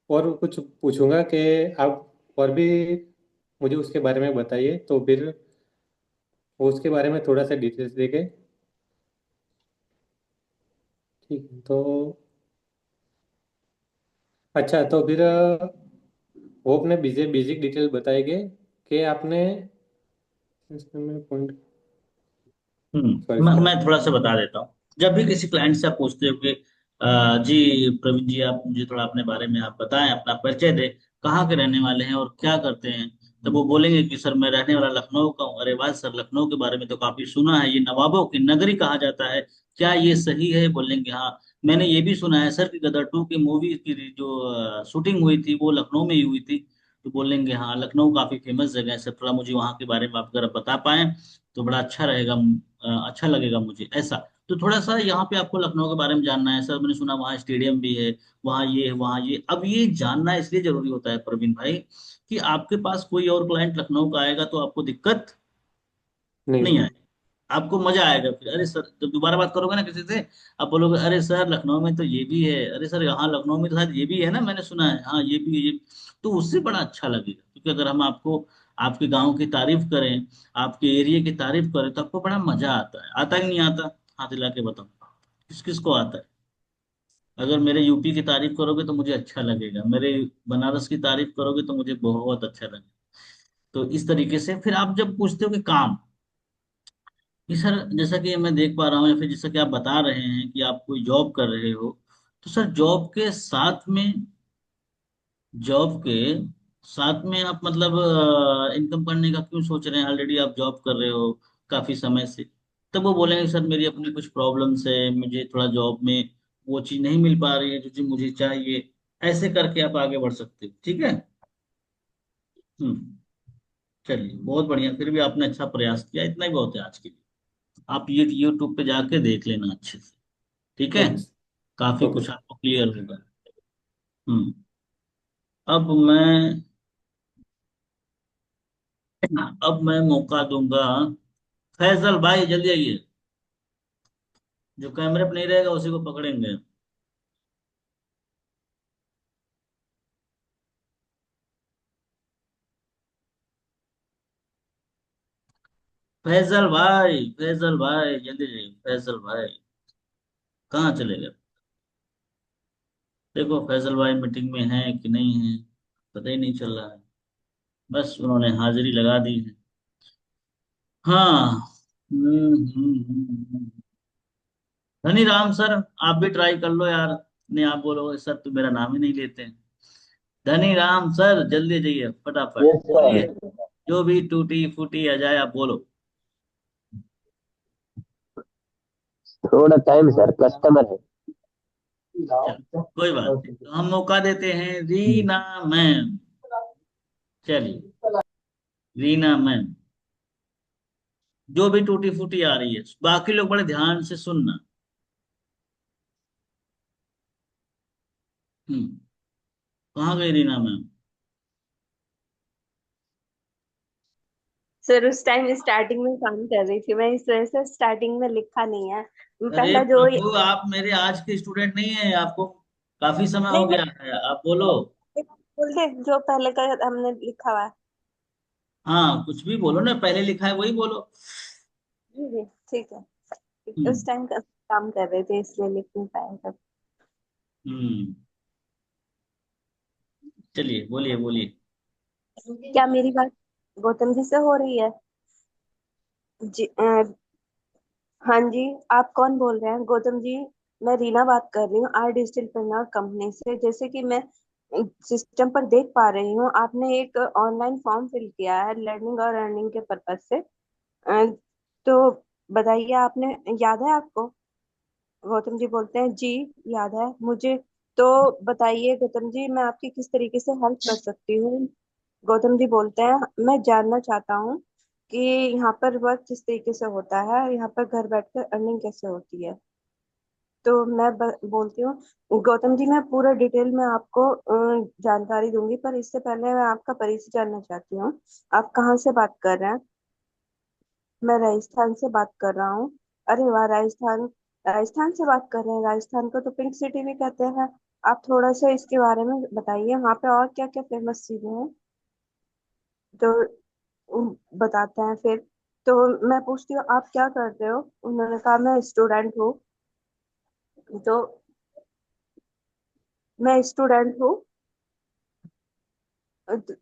और कुछ पूछूंगा कि आप और भी मुझे उसके बारे में बताइए। तो फिर वो उसके बारे में थोड़ा सा डिटेल्स देके, ठीक है। तो अच्छा तो फिर वो अपने बेसिक डिटेल बताएंगे कि आपने पॉइंट, सॉरी मैं सर। थोड़ा सा बता देता हूँ। जब भी किसी क्लाइंट से आप पूछते हो कि जी प्रवीण जी, आप मुझे थोड़ा अपने बारे में आप बताएं, अपना परिचय दें, कहाँ के रहने वाले हैं और क्या करते हैं। तब वो बोलेंगे कि सर मैं रहने वाला लखनऊ का हूँ। अरे वाह सर, लखनऊ के बारे में तो काफी सुना है, ये नवाबों की नगरी कहा जाता है, क्या ये सही है? बोलेंगे हाँ। मैंने ये भी सुना है सर कि गदर 2 की मूवी की जो शूटिंग हुई थी वो लखनऊ में ही हुई थी। तो बोलेंगे हाँ, लखनऊ काफी फेमस जगह है सर, थोड़ा मुझे वहाँ के बारे में आप अगर बता पाएं तो बड़ा अच्छा रहेगा, अच्छा लगेगा मुझे ऐसा। तो थोड़ा सा यहाँ पे आपको लखनऊ के बारे में जानना है सर, मैंने सुना वहाँ स्टेडियम भी है, वहाँ ये है, वहाँ ये। अब ये जानना इसलिए जरूरी होता है प्रवीण भाई कि आपके पास कोई और क्लाइंट लखनऊ का आएगा तो आपको दिक्कत नहीं नहीं होगी। आएगी, आपको मजा आएगा। फिर अरे सर, जब दोबारा बात करोगे ना किसी से, आप बोलोगे अरे सर लखनऊ में तो ये भी है, अरे सर यहाँ लखनऊ में तो शायद ये भी है ना, मैंने सुना है, हाँ ये भी है, ये भी। तो उससे बड़ा अच्छा लगेगा। क्योंकि अगर हम आपको आपके गाँव की तारीफ करें, आपके एरिया की तारीफ करें, तो आपको बड़ा मजा आता है। आता ही नहीं आता? हाथ हिला के बताओ, किस किस को आता है? अगर मेरे यूपी की तारीफ करोगे तो मुझे अच्छा लगेगा, मेरे बनारस की तारीफ करोगे तो मुझे बहुत अच्छा लगेगा। तो इस तरीके से फिर आप जब पूछते हो कि काम, कि सर जैसा कि मैं देख पा रहा हूँ या फिर जैसा कि आप बता रहे हैं कि आप कोई जॉब कर रहे हो, तो सर जॉब के साथ में आप मतलब इनकम करने का क्यों सोच रहे हैं? ऑलरेडी आप जॉब कर रहे हो काफी समय से। तब वो बोलेंगे सर मेरी अपनी कुछ प्रॉब्लम्स है, मुझे थोड़ा जॉब में वो चीज नहीं मिल पा रही है जो चीज मुझे चाहिए। ऐसे करके आप आगे बढ़ सकते हो, ठीक है। हम्म। चलिए बहुत बढ़िया, फिर भी आपने अच्छा प्रयास किया, इतना ही बहुत है आज के लिए। आप ये यूट्यूब पे जाके देख लेना अच्छे से, ठीक है। ओके काफी ओके कुछ सर। आपको क्लियर होगा। हम्म। अब मैं अब मैं मौका दूंगा फैजल भाई, जल्दी आइए। जो कैमरे पे नहीं रहेगा उसी को पकड़ेंगे। फैजल भाई जल्दी जाइए, फैजल भाई कहाँ चले गए? देखो फैजल भाई मीटिंग में है कि नहीं है, पता ही नहीं चल रहा है। बस उन्होंने हाजिरी लगा दी है। हाँ। धनी राम सर, आप भी ट्राई कर लो यार। नहीं, आप बोलोगे सर तो मेरा नाम ही नहीं लेते हैं। धनी राम सर, जल्दी जाइए, फटाफट यस बोलिए। सर। जो भी टूटी फूटी आ जाए आप बोलो। थोड़ा टाइम सर, कस्टमर है। चलो, कोई बात नहीं, तो हम मौका देते हैं रीना मैम। चलिए, रीना मैम, जो भी टूटी फूटी आ रही है, बाकी लोग बड़े ध्यान से सुनना। हम्म। कहाँ गई रीना मैम? सर उस टाइम स्टार्टिंग में काम कर रही थी मैं, इस वजह से स्टार्टिंग में लिखा नहीं है। अरे पहला जो प्रभु, आप मेरे आज के स्टूडेंट नहीं है, आपको काफी समय हो नहीं गया है, आप बोलो। बोल दे जो पहले का हमने लिखा हुआ है। हाँ, कुछ भी बोलो ना, पहले लिखा है वही बोलो। जी जी ठीक है। हम्म। उस टाइम काम कर रहे थे इसलिए लिख नहीं पाया तब। हम्म। चलिए, बोलिए बोलिए। क्या मेरी बात गौतम जी से हो रही है? जी हाँ जी। आप कौन बोल रहे हैं गौतम जी? मैं रीना बात कर रही हूँ आर डिजिटल प्रेन्योर कंपनी से। जैसे कि मैं सिस्टम पर देख पा रही हूँ आपने एक ऑनलाइन फॉर्म फिल किया है लर्निंग और अर्निंग के पर्पज से। अ, तो बताइए आपने, याद है आपको? गौतम जी बोलते हैं जी याद है मुझे। तो बताइए गौतम जी मैं आपकी किस तरीके से हेल्प कर सकती हूँ? गौतम जी बोलते हैं मैं जानना चाहता हूँ कि यहाँ पर वर्क किस तरीके से होता है, यहाँ पर घर बैठकर अर्निंग कैसे होती है। तो मैं बोलती हूँ गौतम जी मैं पूरा डिटेल में आपको जानकारी दूंगी, पर इससे पहले मैं आपका परिचय जानना चाहती हूँ। आप कहाँ से बात कर रहे हैं? मैं राजस्थान से बात कर रहा हूँ। अरे वाह, राजस्थान! राजस्थान से बात कर रहे हैं। राजस्थान को तो पिंक सिटी भी कहते हैं। आप थोड़ा सा इसके बारे में बताइए वहाँ पे और क्या क्या फेमस चीजें हैं तो बताते हैं फिर। तो मैं पूछती हूँ आप क्या करते हो? उन्होंने कहा मैं स्टूडेंट हूँ। तो मैं स्टूडेंट हूँ।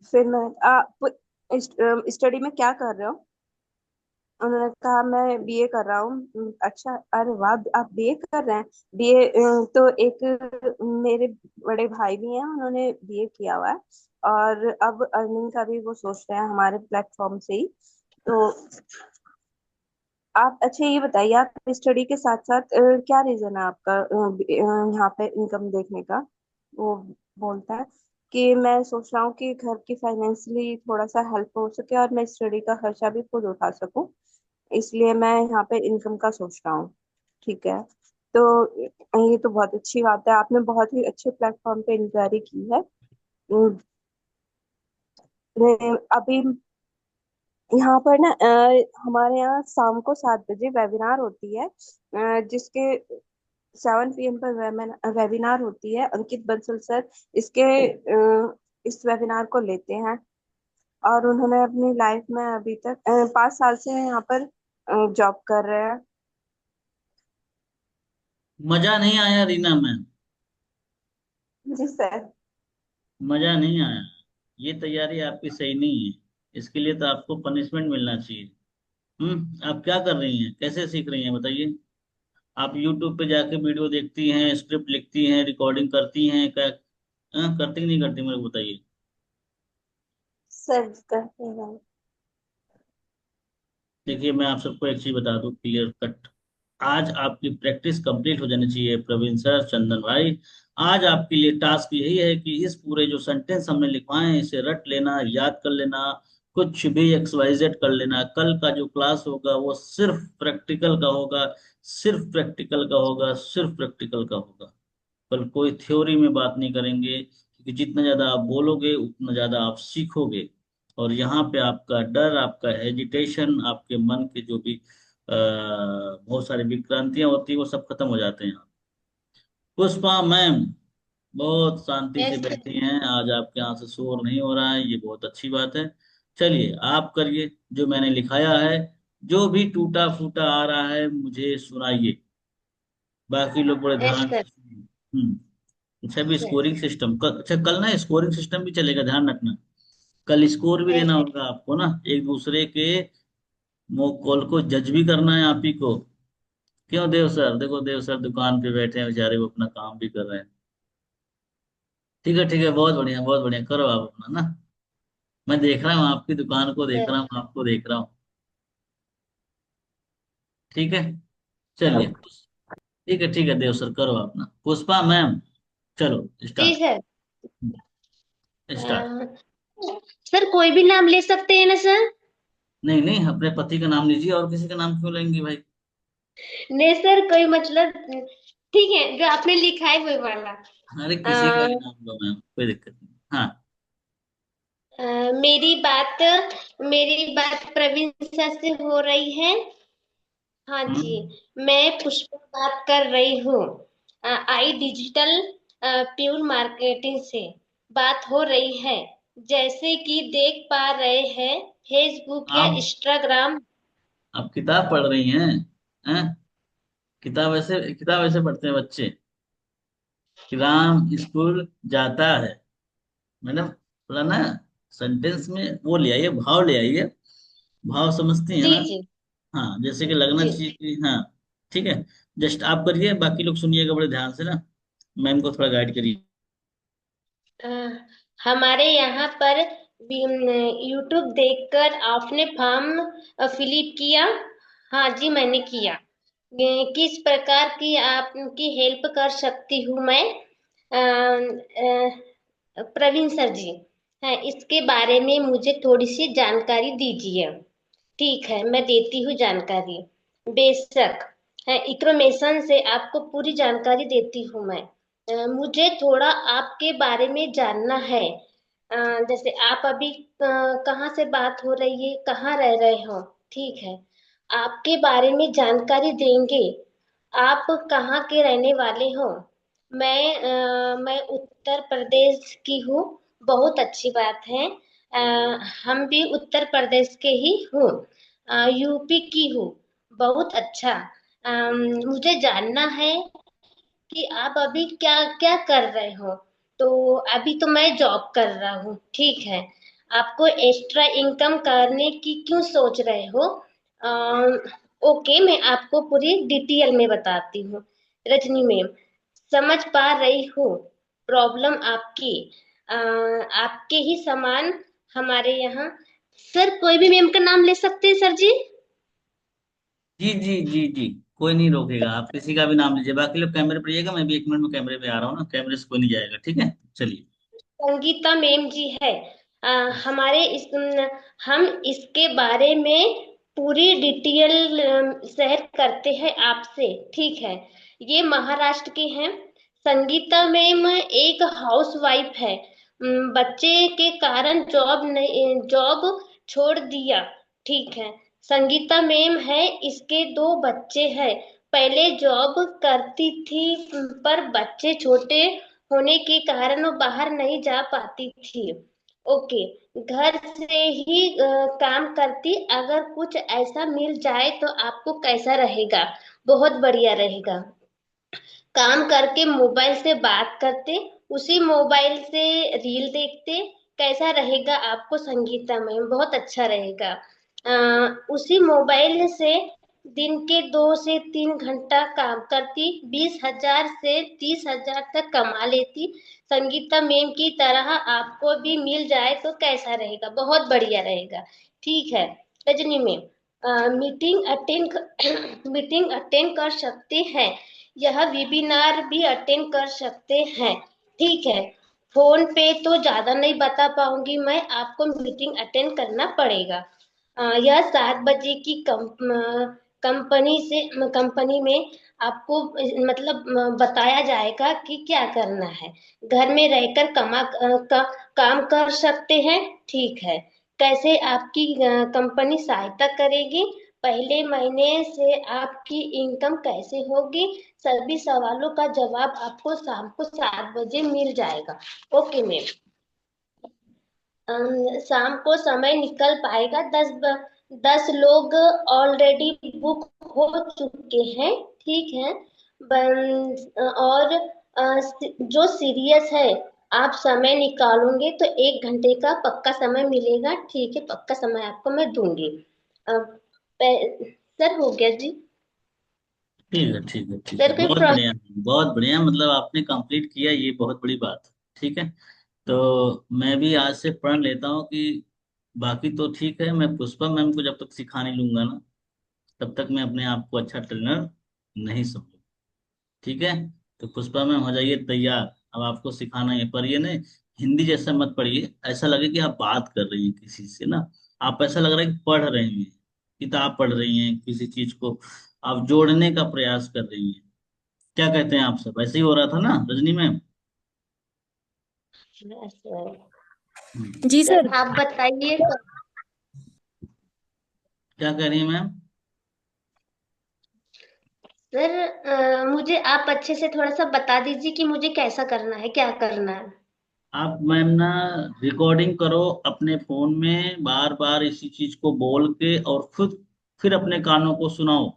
फिर मैं आप स्टडी में क्या कर रहे हो? उन्होंने कहा मैं बीए कर रहा हूँ। अच्छा, अरे वाह, आप बीए कर रहे हैं। बीए तो एक मेरे बड़े भाई भी हैं, उन्होंने बीए किया हुआ है और अब अर्निंग का भी वो सोच रहे हैं हमारे प्लेटफॉर्म से ही। तो आप अच्छा ये बताइए, आप स्टडी के साथ साथ क्या रीजन है आपका यहाँ पे इनकम देखने का? वो बोलता है कि मैं सोच रहा हूँ कि घर की फाइनेंशियली थोड़ा सा हेल्प हो सके और मैं स्टडी का खर्चा भी खुद उठा सकूं, इसलिए मैं यहाँ पे इनकम का सोच रहा हूँ। ठीक है। तो ये तो बहुत अच्छी बात है, आपने बहुत ही अच्छे प्लेटफॉर्म पे इंक्वायरी की है। अभी यहाँ पर ना हमारे यहाँ शाम को 7 बजे वेबिनार होती है, जिसके 7 PM पर वेबिनार होती है। अंकित बंसल सर इसके इस वेबिनार को लेते हैं और उन्होंने अपनी लाइफ में अभी तक 5 साल से यहाँ पर जॉब कर रहे हैं। मजा नहीं आया रीना मैम? जी सर। मजा नहीं आया? ये तैयारी आपकी सही नहीं है। इसके लिए तो आपको पनिशमेंट मिलना चाहिए। आप क्या कर रही हैं, कैसे सीख रही हैं बताइए? आप यूट्यूब पे जाके वीडियो देखती हैं, स्क्रिप्ट लिखती हैं, रिकॉर्डिंग करती हैं क्या? करती कि नहीं करती, मेरे को बताइए। सर करते हैं। देखिए, मैं आप सबको एक चीज बता दूं, क्लियर कट। आज आपकी प्रैक्टिस कंप्लीट हो जानी चाहिए प्रवीण सर, चंदन भाई। आज आपके लिए टास्क यही है कि इस पूरे जो सेंटेंस हमने लिखवाए हैं इसे रट लेना, याद कर लेना, कुछ भी XYZ कर लेना। कल का जो क्लास होगा वो सिर्फ प्रैक्टिकल का होगा, सिर्फ प्रैक्टिकल का होगा, सिर्फ प्रैक्टिकल का होगा। कल कोई थ्योरी में बात नहीं करेंगे, क्योंकि जितना ज्यादा आप बोलोगे उतना ज्यादा आप सीखोगे। और यहाँ पे आपका डर, आपका हेजिटेशन, आपके मन के जो भी बहुत सारी विक्रांतियां होती है वो सब खत्म हो जाते हैं। पुष्पा मैम बहुत शांति से यस सर। बैठी हैं आज, आपके यहाँ से शोर नहीं हो रहा है, ये बहुत अच्छी बात है। चलिए, आप करिए जो मैंने लिखाया है। जो भी टूटा फूटा आ रहा है मुझे सुनाइए। बाकी लोग बड़े यस ध्यान सर। से सुनिए। अच्छा, भी स्कोरिंग सिस्टम अच्छा, कल ना स्कोरिंग सिस्टम भी चलेगा, ध्यान रखना। कल स्कोर भी देना यस होगा आपको ना, एक दूसरे के वो कॉल को जज भी करना है आप ही को। क्यों देव सर, देखो देव सर दुकान पे बैठे हैं बेचारे, वो अपना काम भी कर रहे हैं। ठीक है ठीक है, बहुत बढ़िया, करो आप अपना ना। मैं देख रहा हूँ आपकी दुकान को, देख रहा हूँ आपको, देख रहा हूँ। ठीक है, चलिए। ठीक है देव सर, करो अपना। पुष्पा मैम, चलो जी स्टार्ट। सर। स्टार्ट। अ, सर कोई भी नाम ले सकते हैं ना सर? नहीं नहीं, अपने पति का नाम लीजिए, और किसी का नाम क्यों लेंगी भाई? नहीं सर, कोई मतलब ठीक है, जो आपने लिखा है वही वाला। अरे किसी का भी अ, नाम लो मैम, कोई दिक्कत नहीं। हाँ। अ, मेरी बात मेरी बात प्रवीण सर से हो रही है। हाँ जी, हम्म। मैं पुष्पा बात कर रही हूँ। आई डिजिटल प्योर मार्केटिंग से बात हो रही है। जैसे कि देख पा रहे हैं, फेसबुक या आप इंस्टाग्राम। आप किताब पढ़ रही हैं? हैं? किताब ऐसे पढ़ते हैं बच्चे कि राम स्कूल जाता है। मैडम, थोड़ा ना सेंटेंस में वो ले आइए, भाव ले आइए। भाव समझती है जी ना? जी हाँ, जैसे कि लगना जी। चाहिए कि हाँ। ठीक है, जस्ट आप करिए, बाकी लोग सुनिएगा बड़े ध्यान से ना। मैम को थोड़ा गाइड करिए। अ, हमारे यहाँ पर यूट्यूब देखकर आपने फॉर्म फिलिप किया? हाँ जी, मैंने किया। किस प्रकार की आपकी हेल्प कर सकती हूँ मैं? प्रवीण सर जी, हाँ, इसके बारे में मुझे थोड़ी सी जानकारी दीजिए। ठीक है, मैं देती हूँ जानकारी। बेशक है, इन्फॉर्मेशन से आपको पूरी जानकारी देती हूँ मैं। मुझे थोड़ा आपके बारे में जानना है। जैसे आप अभी कहाँ से बात हो रही है, कहाँ रह रहे हो? ठीक है, आपके बारे में जानकारी देंगे। आप कहाँ के रहने वाले हो? मैं उत्तर प्रदेश की हूँ। बहुत अच्छी बात है। अ, हम भी उत्तर प्रदेश के ही हूँ। यूपी की हूँ। बहुत अच्छा। मुझे जानना है कि आप अभी क्या क्या कर रहे हो। तो अभी तो मैं जॉब कर रहा हूँ, ठीक है। आपको एक्स्ट्रा इनकम करने की क्यों सोच रहे हो? ओके, मैं आपको पूरी डिटेल में बताती हूँ। रजनी मैम, समझ पा रही हूँ प्रॉब्लम आपकी। आपके ही समान हमारे यहाँ। सर कोई भी मैम का नाम ले सकते हैं सर जी? जी जी जी जी, कोई नहीं रोकेगा, आप किसी का भी नाम लीजिए। बाकी लोग कैमरे पर रहिएगा, मैं भी 1 मिनट में कैमरे पे आ रहा हूँ ना, कैमरे से कोई नहीं जाएगा। ठीक है, चलिए। संगीता मैम जी है। अ, हमारे हम इसके बारे में पूरी डिटेल शेयर करते हैं आपसे, ठीक है। ये महाराष्ट्र के हैं। संगीता मैम एक हाउस वाइफ है। बच्चे के कारण जॉब छोड़ दिया, ठीक है। संगीता मैम है, इसके 2 बच्चे हैं। पहले जॉब करती थी, पर बच्चे छोटे होने के कारण वो बाहर नहीं जा पाती थी। ओके, घर से ही काम करती। अगर कुछ ऐसा मिल जाए तो आपको कैसा रहेगा? बहुत बढ़िया रहेगा। काम करके मोबाइल से बात करते, उसी मोबाइल से रील देखते। कैसा रहेगा आपको संगीता मैम? बहुत अच्छा रहेगा। उसी मोबाइल से दिन के 2 से 3 घंटा काम करती, 20,000 से 30,000 तक कमा लेती। संगीता मैम की तरह आपको भी मिल जाए तो कैसा रहेगा? बहुत बढ़िया रहेगा। ठीक है रजनी मैम, मीटिंग अटेंड कर सकते हैं। यह वेबिनार भी अटेंड कर सकते हैं, ठीक है। फोन पे तो ज्यादा नहीं बता पाऊंगी मैं, आपको मीटिंग अटेंड करना पड़ेगा। यह 7 बजे की कंपनी में आपको मतलब बताया जाएगा कि क्या करना है। घर में रहकर काम कर सकते हैं, ठीक है। कैसे आपकी कंपनी सहायता करेगी? पहले महीने से आपकी इनकम कैसे होगी? सभी सवालों का जवाब आपको शाम को 7 बजे मिल जाएगा। Okay ma'am. शाम को समय निकल पाएगा? 10 लोग ऑलरेडी बुक हो चुके हैं, ठीक है। और जो सीरियस है, आप समय निकालोगे तो 1 घंटे का पक्का समय मिलेगा, ठीक है। पक्का समय आपको मैं दूंगी। सर हो गया जी। ठीक है, ठीक है, ठीक है, सर कोई बहुत बढ़िया। बहुत बढ़िया, मतलब आपने कंप्लीट किया, ये बहुत बड़ी बात है। ठीक है, तो मैं भी आज से प्रण लेता हूँ कि बाकी तो ठीक है, मैं पुष्पा मैम को जब तक सिखा नहीं लूंगा ना, तब तक मैं अपने आप को अच्छा ट्रेनर नहीं समझूंगा। ठीक है, तो पुष्पा मैम हो जाइए तैयार। अब आपको सिखाना है, पर ये नहीं हिंदी जैसा मत पढ़िए, ऐसा लगे कि आप बात कर रही हैं किसी से ना। आप ऐसा लग रहा है कि पढ़ रही हैं, किताब पढ़ रही हैं, किसी चीज को आप जोड़ने का प्रयास कर रही हैं। क्या कहते हैं आप सब, ऐसे ही हो रहा था ना रजनी मैम? सर। हम्म। जी सर सर। आप बताइए सर। क्या कह रही हैं मैम? सर मुझे आप अच्छे से थोड़ा सा बता दीजिए कि मुझे कैसा करना है, क्या करना है। आप मैम ना रिकॉर्डिंग करो अपने फोन में, बार बार इसी चीज को बोल के, और खुद फिर अपने कानों को सुनाओ।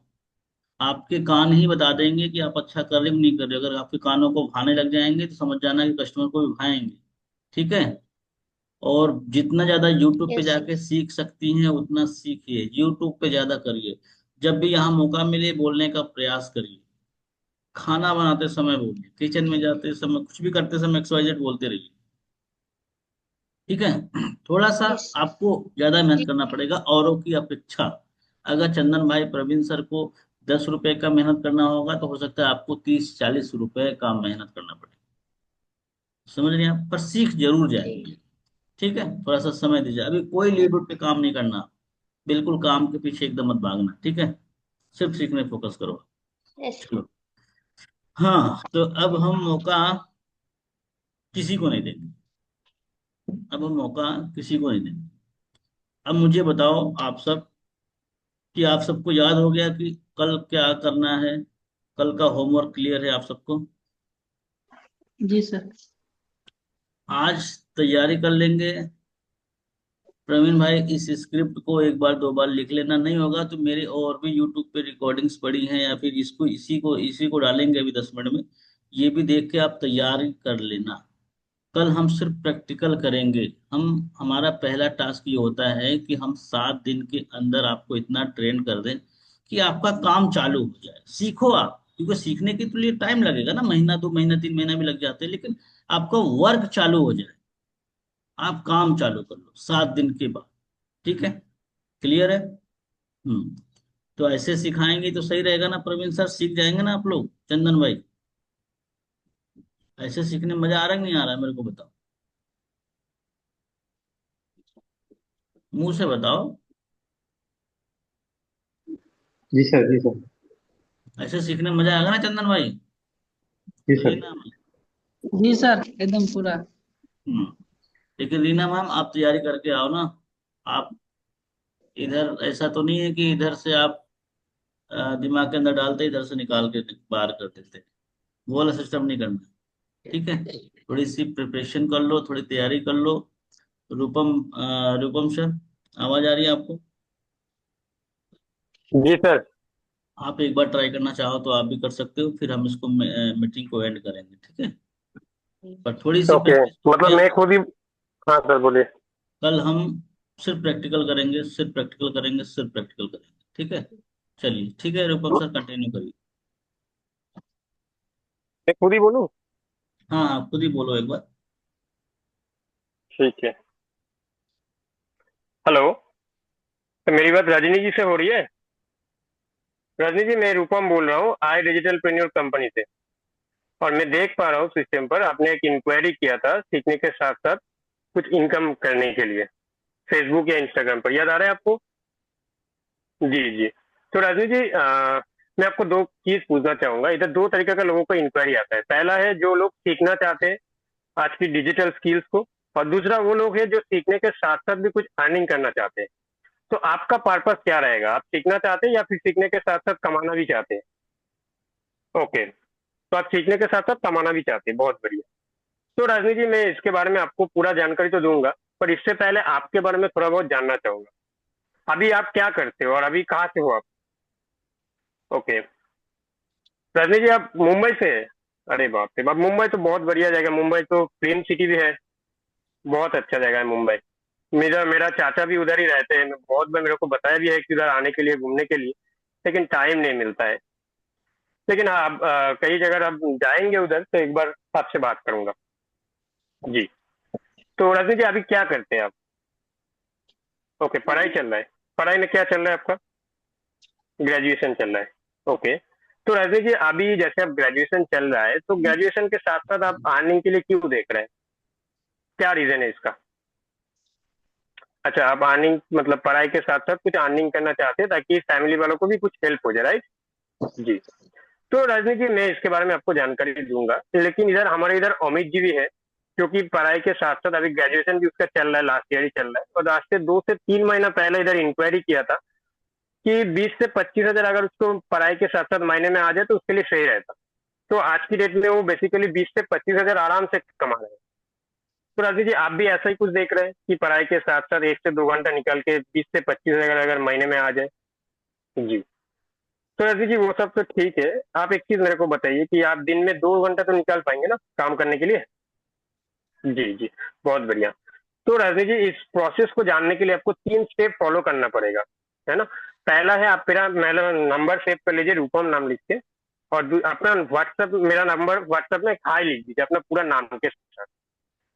आपके कान ही बता देंगे कि आप अच्छा कर रहे हो नहीं कर रहे हो। अगर आपके कानों को भाने लग जाएंगे तो समझ जाना कि कस्टमर को भी भाएंगे। ठीक है, और जितना ज्यादा यूट्यूब पे यस सर। जाके सीख सकती हैं उतना सीखिए, यूट्यूब पे ज्यादा करिए। जब भी यहाँ मौका मिले बोलने का प्रयास करिए। खाना बनाते समय बोलिए, किचन में जाते समय, कुछ भी करते समय XYZ बोलते रहिए। ठीक है, थोड़ा सा यस आपको ज्यादा मेहनत जी। करना पड़ेगा औरों की अपेक्षा। अगर चंदन भाई प्रवीण सर को 10 रुपए का मेहनत करना होगा, तो हो सकता है आपको 30-40 रुपए का मेहनत करना पड़े। समझ रहे हैं आप? पर सीख जरूर जी। जाएंगे। ठीक है, थोड़ा सा समय दीजिए, अभी कोई लीड उठ पे काम नहीं करना। बिल्कुल काम के पीछे एकदम मत भागना। ठीक है, सिर्फ सीखने फोकस करो। यस। चलो, हाँ, तो अब हम मौका किसी को नहीं देंगे। अब हम मौका किसी को नहीं देंगे। अब मुझे बताओ आप सब, कि आप सबको याद हो गया कि कल क्या करना है? कल का होमवर्क क्लियर है आप सबको? जी सर। आज तैयारी कर लेंगे। प्रवीण भाई इस स्क्रिप्ट को एक बार दो बार लिख लेना, नहीं होगा तो मेरे और भी यूट्यूब पे रिकॉर्डिंग्स पड़ी हैं, या फिर इसको इसी को डालेंगे अभी 10 मिनट में। ये भी देख के आप तैयारी कर लेना। कल हम सिर्फ प्रैक्टिकल करेंगे। हमारा पहला टास्क ये होता है कि हम 7 दिन के अंदर आपको इतना ट्रेन कर दें कि आपका काम चालू हो जाए। सीखो आप, क्योंकि सीखने के तो लिए टाइम लगेगा ना, महीना 2 महीना 3 महीना भी लग जाते हैं, लेकिन आपका वर्क चालू हो जाए, आप काम चालू कर लो 7 दिन के बाद। ठीक है, क्लियर है? तो ऐसे सिखाएंगे तो सही रहेगा ना प्रवीण सर, सीख जाएंगे ना आप लोग? चंदन भाई, ऐसे सीखने में मजा आ रहा है कि नहीं आ रहा है, मेरे को बताओ, मुंह से बताओ। जी सर, जी सर। ऐसे सीखने में मजा आएगा ना चंदन भाई? जी सर। रीना मैम। जी सर, एकदम पूरा। हम्म, लेकिन रीना मैम आप तैयारी करके आओ ना। आप इधर ऐसा तो नहीं है कि इधर से आप दिमाग के अंदर डालते इधर से निकाल के बाहर कर देते। वो वाला सिस्टम नहीं करना। ठीक है, थोड़ी सी प्रिपरेशन कर लो, थोड़ी तैयारी कर लो। रूपम सर, आवाज आ रही है आपको? जी सर। आप एक बार ट्राई करना चाहो तो आप भी कर सकते हो, फिर हम इसको मीटिंग को एंड करेंगे। ठीक है, पर थोड़ी सी ओके, प्रैक्टिस मतलब मैं खुद ही। हाँ सर, बोलिए। कल हम सिर्फ प्रैक्टिकल करेंगे, सिर्फ प्रैक्टिकल करेंगे, सिर्फ प्रैक्टिकल करेंगे। ठीक है, चलिए, ठीक है रूपम सर कंटिन्यू करिए। मैं खुद ही बोलूँ? हाँ, आप खुद ही बोलो एक बार। ठीक है। हेलो। तो मेरी बात रजनी जी से हो रही है? रजनी जी, मैं रूपम बोल रहा हूँ, आई डिजिटल प्रेन्योर कंपनी से। और मैं देख पा रहा हूँ सिस्टम पर आपने एक इंक्वायरी किया था सीखने के साथ साथ कुछ इनकम करने के लिए, फेसबुक या इंस्टाग्राम पर, याद आ रहा है आपको? जी जी। तो रजनी जी, मैं आपको दो चीज पूछना चाहूंगा। इधर दो तरीके का लोगों को इंक्वायरी आता है। पहला है जो लोग सीखना चाहते हैं आज की डिजिटल स्किल्स को, और दूसरा वो लोग हैं जो सीखने के साथ साथ भी कुछ अर्निंग करना चाहते हैं। तो आपका पर्पस क्या रहेगा? आप सीखना चाहते हैं या फिर सीखने के साथ साथ कमाना भी चाहते हैं? ओके, तो आप सीखने के साथ साथ कमाना भी चाहते हैं, बहुत बढ़िया। तो राजनी जी, मैं इसके बारे में आपको पूरा जानकारी तो दूंगा, पर इससे पहले आपके बारे में थोड़ा बहुत जानना चाहूंगा। अभी आप क्या करते हो और अभी कहाँ से हो आप? ओके, राजनी जी आप मुंबई से हैं? अरे बाप रे बाप, मुंबई तो बहुत बढ़िया जगह। मुंबई तो क्लीन सिटी भी है, बहुत अच्छा जगह है मुंबई। मेरा मेरा चाचा भी उधर ही रहते हैं, बहुत बार मेरे को बताया भी है कि उधर आने के लिए, घूमने के लिए, लेकिन टाइम नहीं मिलता है। लेकिन हाँ, आप कई जगह अब जाएंगे उधर तो एक बार आपसे बात करूंगा। जी। तो रजनी जी अभी क्या करते हैं आप? ओके, पढ़ाई चल रहा है। पढ़ाई में क्या चल रहा है आपका? ग्रेजुएशन चल रहा है। ओके। तो रजनी जी अभी जैसे अब ग्रेजुएशन चल रहा है, तो ग्रेजुएशन के साथ साथ आप अर्निंग के लिए क्यों देख रहे हैं? क्या रीजन है इसका? अच्छा, आप अर्निंग मतलब पढ़ाई के साथ साथ कुछ अर्निंग करना चाहते हैं ताकि फैमिली वालों को भी कुछ हेल्प हो जाए, राइट? जी। तो रजनी जी मैं इसके बारे में आपको जानकारी दूंगा, लेकिन इधर हमारे इधर अमित जी भी है, क्योंकि पढ़ाई के साथ साथ अभी ग्रेजुएशन भी उसका चल रहा है, लास्ट ईयर ही चल रहा है, और आज से 2 से 3 महीना पहले इधर इंक्वायरी किया था कि 20 से 25 हजार अगर उसको पढ़ाई के साथ साथ महीने में आ जाए तो उसके लिए सही रहता। तो आज की डेट में वो बेसिकली 20 से 25 हजार आराम से कमा रहे हैं। तो राजीव जी आप भी ऐसा ही कुछ देख रहे हैं कि पढ़ाई के साथ साथ 1 से 2 घंटा निकाल के 20 से 25 हजार अगर महीने में आ जाए? जी। तो राजीव जी वो सब तो ठीक है, आप एक चीज मेरे को बताइए कि आप दिन में 2 घंटा तो निकाल पाएंगे ना काम करने के लिए? जी जी, बहुत बढ़िया। तो राजीव जी इस प्रोसेस को जानने के लिए आपको 3 स्टेप फॉलो करना पड़ेगा, है ना? पहला है, आप मेरा नंबर सेव कर लीजिए, रूपम नाम लिख के, और अपना व्हाट्सएप, मेरा नंबर व्हाट्सएप में हाई लिख दीजिए अपना पूरा नाम के साथ।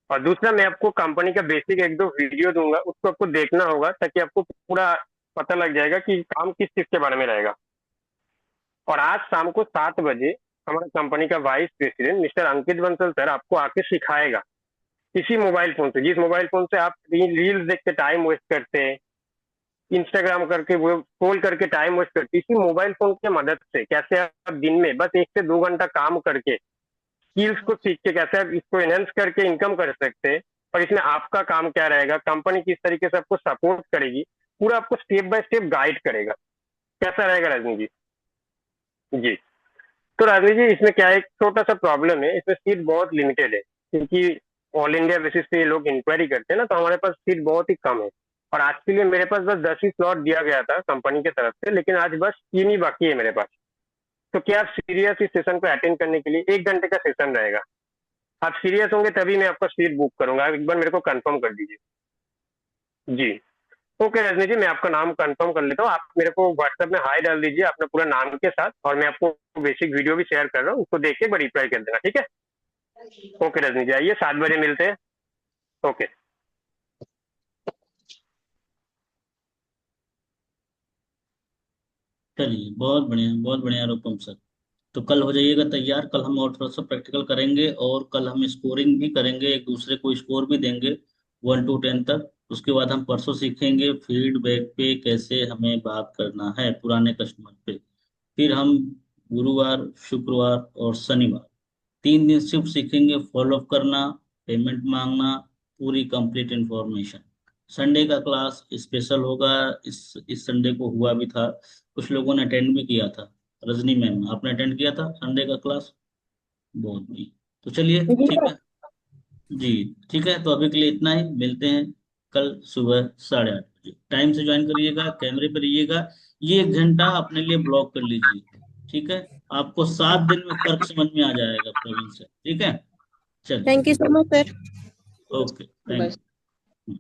और दूसरा, मैं आपको कंपनी का बेसिक 1-2 वीडियो दूंगा, उसको आपको देखना होगा ताकि आपको पूरा पता लग जाएगा कि काम किस चीज के बारे में रहेगा। और आज शाम को 7 बजे हमारे कंपनी का वाइस प्रेसिडेंट मिस्टर अंकित बंसल सर आपको आके सिखाएगा, इसी मोबाइल फोन से, जिस मोबाइल फोन से आप रील्स देख के टाइम वेस्ट करते हैं, इंस्टाग्राम करके वो स्क्रॉल करके टाइम वेस्ट करते, इसी मोबाइल फोन की मदद से कैसे आप दिन में बस 1 से 2 घंटा काम करके स्किल्स को सीख के कैसे आप इसको एनहेंस करके इनकम कर सकते हैं, और इसमें आपका काम क्या रहेगा, कंपनी किस तरीके से आपको सपोर्ट करेगी, पूरा आपको स्टेप बाय स्टेप गाइड करेगा। कैसा रहेगा रजनी जी? जी। तो रजनी जी इसमें क्या है, एक छोटा सा प्रॉब्लम है, इसमें सीट बहुत लिमिटेड है, क्योंकि ऑल इंडिया बेसिस पे ये लोग इंक्वायरी करते हैं ना, तो हमारे पास सीट बहुत ही कम है। और आज के लिए मेरे पास बस 10 ही स्लॉट दिया गया था कंपनी की तरफ से, लेकिन आज बस 3 ही बाकी है मेरे पास। तो क्या आप सीरियस इस सेशन को अटेंड करने के लिए? 1 घंटे का सेशन रहेगा। आप सीरियस होंगे तभी मैं आपका सीट बुक करूंगा, आप एक बार मेरे को कंफर्म कर दीजिए। जी। ओके रजनी जी, मैं आपका नाम कंफर्म कर लेता हूँ, आप मेरे को व्हाट्सएप में हाई डाल दीजिए अपने पूरा नाम के साथ, और मैं आपको बेसिक वीडियो भी शेयर कर रहा हूँ, उसको देख के रिप्लाई कर देना, ठीक है? ओके रजनी जी, आइए 7 बजे मिलते हैं। ओके। चलिए, बहुत बढ़िया रूपम सर। तो कल हो जाइएगा तैयार, कल हम और थोड़ा सा प्रैक्टिकल करेंगे, और कल हम स्कोरिंग भी करेंगे, एक दूसरे को स्कोर भी देंगे 1 to 10 तक। उसके बाद हम परसों सीखेंगे फीडबैक पे कैसे हमें बात करना है पुराने कस्टमर पे। फिर हम गुरुवार, शुक्रवार और शनिवार 3 दिन सिर्फ सीखेंगे फॉलो अप करना, पेमेंट मांगना, पूरी कंप्लीट इंफॉर्मेशन। संडे का क्लास स्पेशल होगा, इस संडे को हुआ भी था, कुछ लोगों ने अटेंड भी किया था। रजनी मैम, आपने अटेंड किया था संडे का क्लास? बहुत नहीं। तो चलिए जी ठीक सर। है। जी। ठीक है, तो अभी के लिए इतना ही, मिलते हैं कल सुबह 8:30 बजे। टाइम से ज्वाइन करिएगा, कैमरे पर रहिएगा। ये 1 घंटा अपने लिए ब्लॉक कर लीजिए, ठीक है? आपको 7 दिन में फर्क समझ में आ जाएगा प्रवीण से, ठीक है? चलिए। Thank you so much sir. Okay, thank बस। यू।